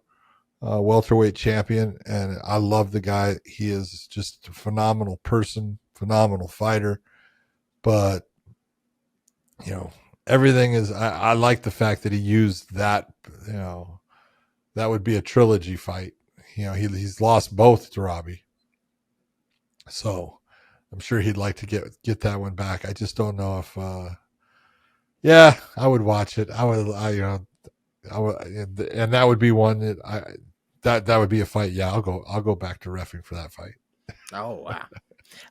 Speaker 2: welterweight champion, and I love the guy. He is just a phenomenal person, phenomenal fighter, but everything is. I like the fact that he used that. That would be a trilogy fight. He's lost both to Robbie, so I'm sure he'd like to get that one back. I just don't know if. Yeah, I would watch it. I would, and that would be one that would be a fight. Yeah, I'll go back to reffing for that fight.
Speaker 3: Oh wow,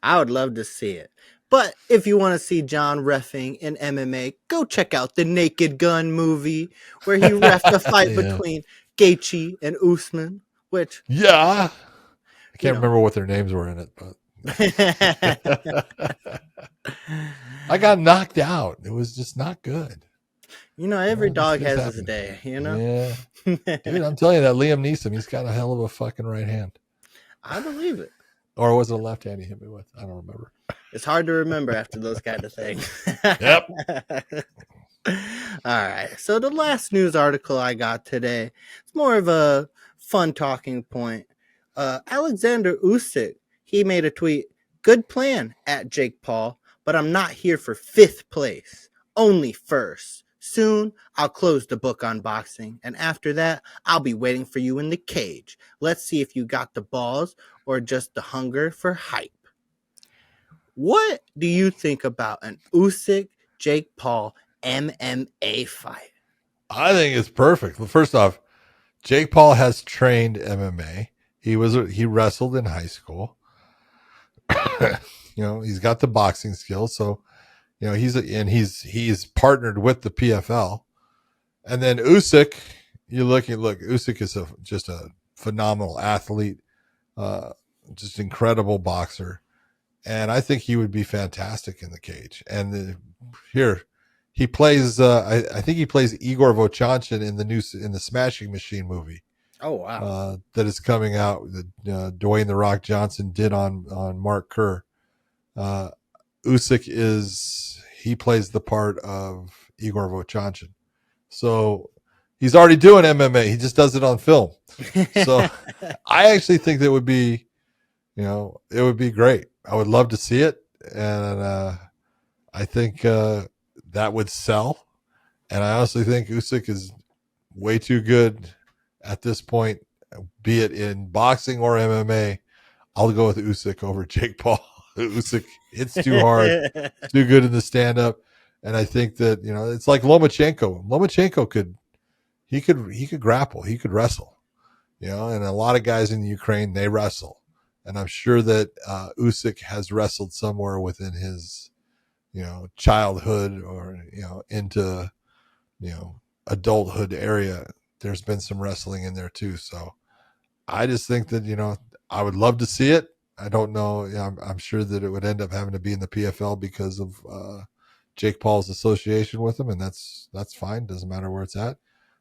Speaker 3: I would love to see it. But if you want to see John reffing in MMA, go check out the Naked Gun movie where he reffed a fight between Gaethje and Usman. Which
Speaker 2: I can't remember what their names were in it, but I got knocked out. It was just not good.
Speaker 3: Every dog has his day.
Speaker 2: Yeah, dude, I'm telling you that Liam Neeson, he's got a hell of a fucking right hand.
Speaker 3: I believe it.
Speaker 2: Or was it a left hand he hit me with? I don't remember.
Speaker 3: It's hard to remember after those kind of things.
Speaker 2: Yep.
Speaker 3: All right. So the last news article I got today, it's more of a fun talking point. Alexander Usyk, he made a tweet, "Good plan at Jake Paul, but I'm not here for 5th place, only first. Soon, I'll close the book on boxing, and after that, I'll be waiting for you in the cage. Let's see if you got the balls or just the hunger for hype." What do you think about an Usyk-Jake Paul MMA fight?
Speaker 2: I think it's perfect. Well, first off, Jake Paul has trained MMA. He wrestled in high school. He's got the boxing skills, so he's partnered with the PFL. And then Usyk, Usyk is just a phenomenal athlete, just incredible boxer. and I think he would be fantastic in the cage. And here, he plays. I think he plays Igor Vochanchin in the Smashing Machine movie.
Speaker 3: Oh wow!
Speaker 2: That is coming out. That Dwayne the Rock Johnson did on Mark Kerr. Usyk he plays the part of Igor Vochanchin. So he's already doing MMA. He just does it on film. So I actually think that would be, it would be great. I would love to see it. And I think that would sell. And I also think Usyk is way too good at this point, be it in boxing or MMA. I'll go with Usyk over Jake Paul. Usyk hits too hard, too good in the stand-up. And I think that, it's like Lomachenko. Lomachenko could grapple. He could wrestle, and a lot of guys in Ukraine, they wrestle. And I'm sure that Usyk has wrestled somewhere within his, childhood or, into, adulthood area. There's been some wrestling in there too. So I just think that, I would love to see it. I don't know. I'm sure that it would end up having to be in the PFL because of Jake Paul's association with him. And that's fine. Doesn't matter where it's at.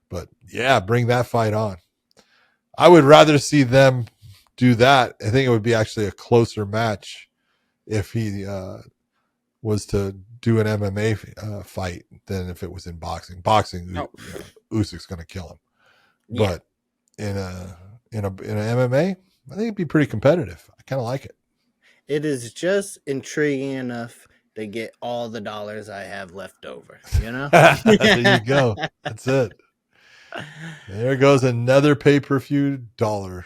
Speaker 2: But yeah, bring that fight on. I would rather see them do that. I think it would be actually a closer match if he was to do an MMA fight than if it was in boxing. Boxing, Usyk's going to kill him. Yeah. But in an MMA, I think it'd be pretty competitive. I kind of like it.
Speaker 3: It is just intriguing enough to get all the dollars I have left over.
Speaker 2: There you go. That's it. There goes another pay-per-view dollar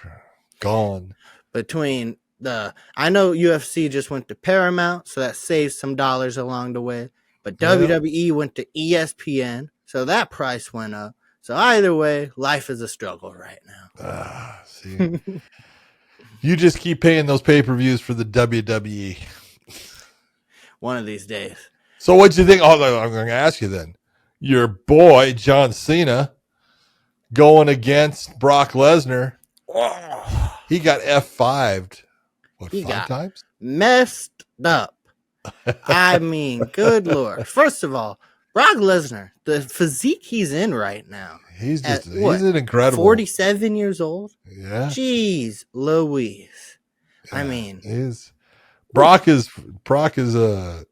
Speaker 2: gone.
Speaker 3: Between I know UFC just went to Paramount, so that saves some dollars along the way. But WWE went to ESPN, so that price went up. So either way, life is a struggle right now.
Speaker 2: See, you just keep paying those pay-per-views for the WWE.
Speaker 3: One of these days.
Speaker 2: So what'd you think? Oh, I'm going to ask you then. Your boy John Cena going against Brock Lesnar.
Speaker 3: Oh.
Speaker 2: He got F5'd.
Speaker 3: He
Speaker 2: 5
Speaker 3: got
Speaker 2: times?
Speaker 3: Messed up. I mean, good Lord. First of all, Brock Lesnar, the physique he's in right now.
Speaker 2: He's an incredible
Speaker 3: 47 years old.
Speaker 2: Yeah.
Speaker 3: Jeez Louise.
Speaker 2: Yeah,
Speaker 3: I mean,
Speaker 2: Brock is he's a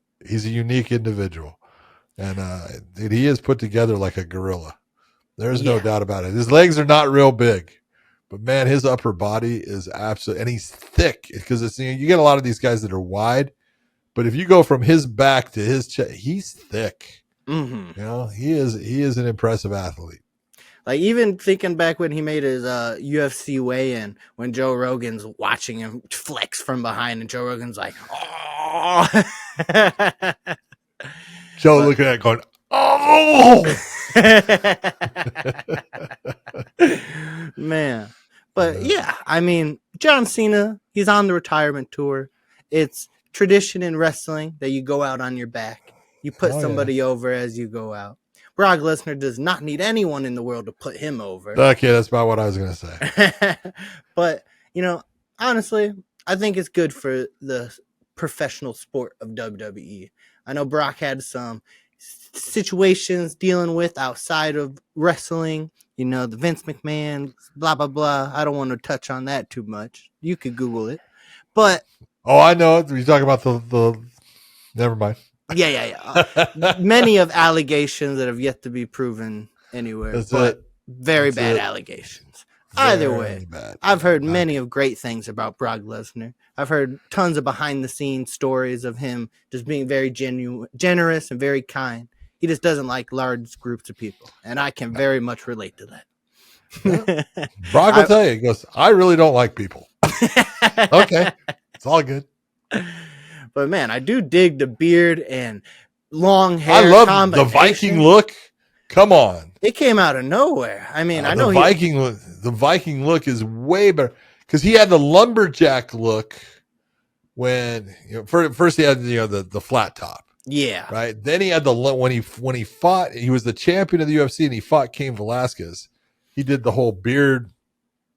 Speaker 2: unique individual. And he is put together like a gorilla. There's no doubt about it. His legs are not real big, but man, his upper body is absolute, and he's thick because it's, you get a lot of these guys that are wide, but if you go from his back to his chest, he's thick.
Speaker 3: Mm-hmm.
Speaker 2: He is an impressive athlete.
Speaker 3: Like even thinking back when he made his UFC weigh-in, when Joe Rogan's watching him flex from behind, and Joe Rogan's like, "Oh."
Speaker 2: Joe looking at it going, "Oh."
Speaker 3: Man. But yeah, I mean, John Cena, he's on the retirement tour. It's tradition in wrestling that you go out on your back. You put somebody over as you go out. Brock Lesnar does not need anyone in the world to put him over.
Speaker 2: Okay, that's about what I was going to say.
Speaker 3: But, honestly, I think it's good for the professional sport of WWE. I know Brock had some situations dealing with outside of wrestling, the Vince McMahon, blah, blah, blah. I don't want to touch on that too much. You could Google it. But
Speaker 2: I know it. You're talking about the never mind.
Speaker 3: Yeah. Many of allegations that have yet to be proven anywhere. Very bad allegations. Either way, I've heard many of great things about Brock Lesnar. I've heard tons of behind-the-scenes stories of him just being very generous and very kind. He just doesn't like large groups of people, and I can very much relate to that.
Speaker 2: Yeah. Brock will tell you, he goes, "I really don't like people." Okay, it's all good.
Speaker 3: But man, I do dig the beard and long hair.
Speaker 2: I love the Viking look. Come on,
Speaker 3: it came out of nowhere. I mean, I know
Speaker 2: the Viking look is way better because he had the lumberjack look when first he had the flat top.
Speaker 3: Yeah.
Speaker 2: Right. Then he had when he fought, he was the champion of the UFC and he fought Cain Velasquez. He did the whole beard.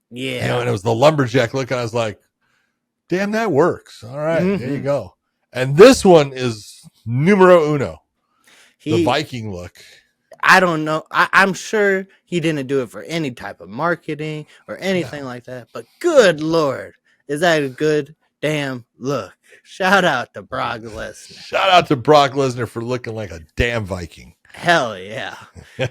Speaker 3: Yeah.
Speaker 2: And it was the lumberjack look. And I was like, damn, that works. All right. Mm-hmm. There you go. And this one is numero uno. The
Speaker 3: He,
Speaker 2: Viking look.
Speaker 3: I don't know. I'm sure he didn't do it for any type of marketing or anything like that. But good Lord, is that a good damn look? Shout out to Brock Lesnar.
Speaker 2: Shout out to Brock Lesnar for looking like a damn Viking.
Speaker 3: Hell yeah.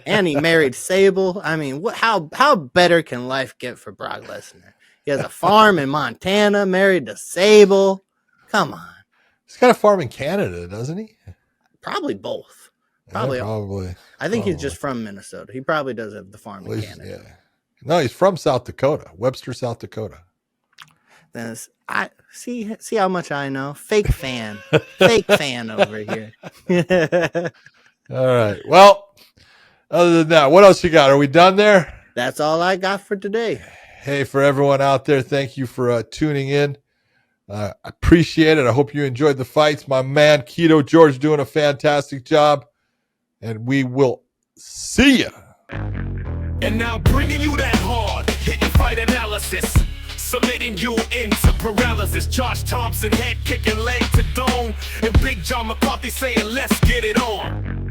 Speaker 3: And he married Sable. I mean, how better can life get for Brock Lesnar? He has a farm in Montana, married to Sable. Come on.
Speaker 2: He's got a farm in Canada, doesn't he?
Speaker 3: Probably both.
Speaker 2: Probably.
Speaker 3: I think he's just from Minnesota. He probably does have the farm in Canada.
Speaker 2: Yeah. No, he's from South Dakota, Webster, South Dakota.
Speaker 3: Then I see how much I know. Fake fan over here.
Speaker 2: All right. Well, other than that, what else you got? Are we done there?
Speaker 3: That's all I got for today.
Speaker 2: Hey, for everyone out there, thank you for tuning in. I appreciate it. I hope you enjoyed the fights. My man, Keto George, doing a fantastic job. And we will see you.
Speaker 1: And now bringing you that hard hitting fight analysis, submitting you into paralysis. Josh Thompson head kicking leg to dome, and Big John McCarthy saying let's get it on.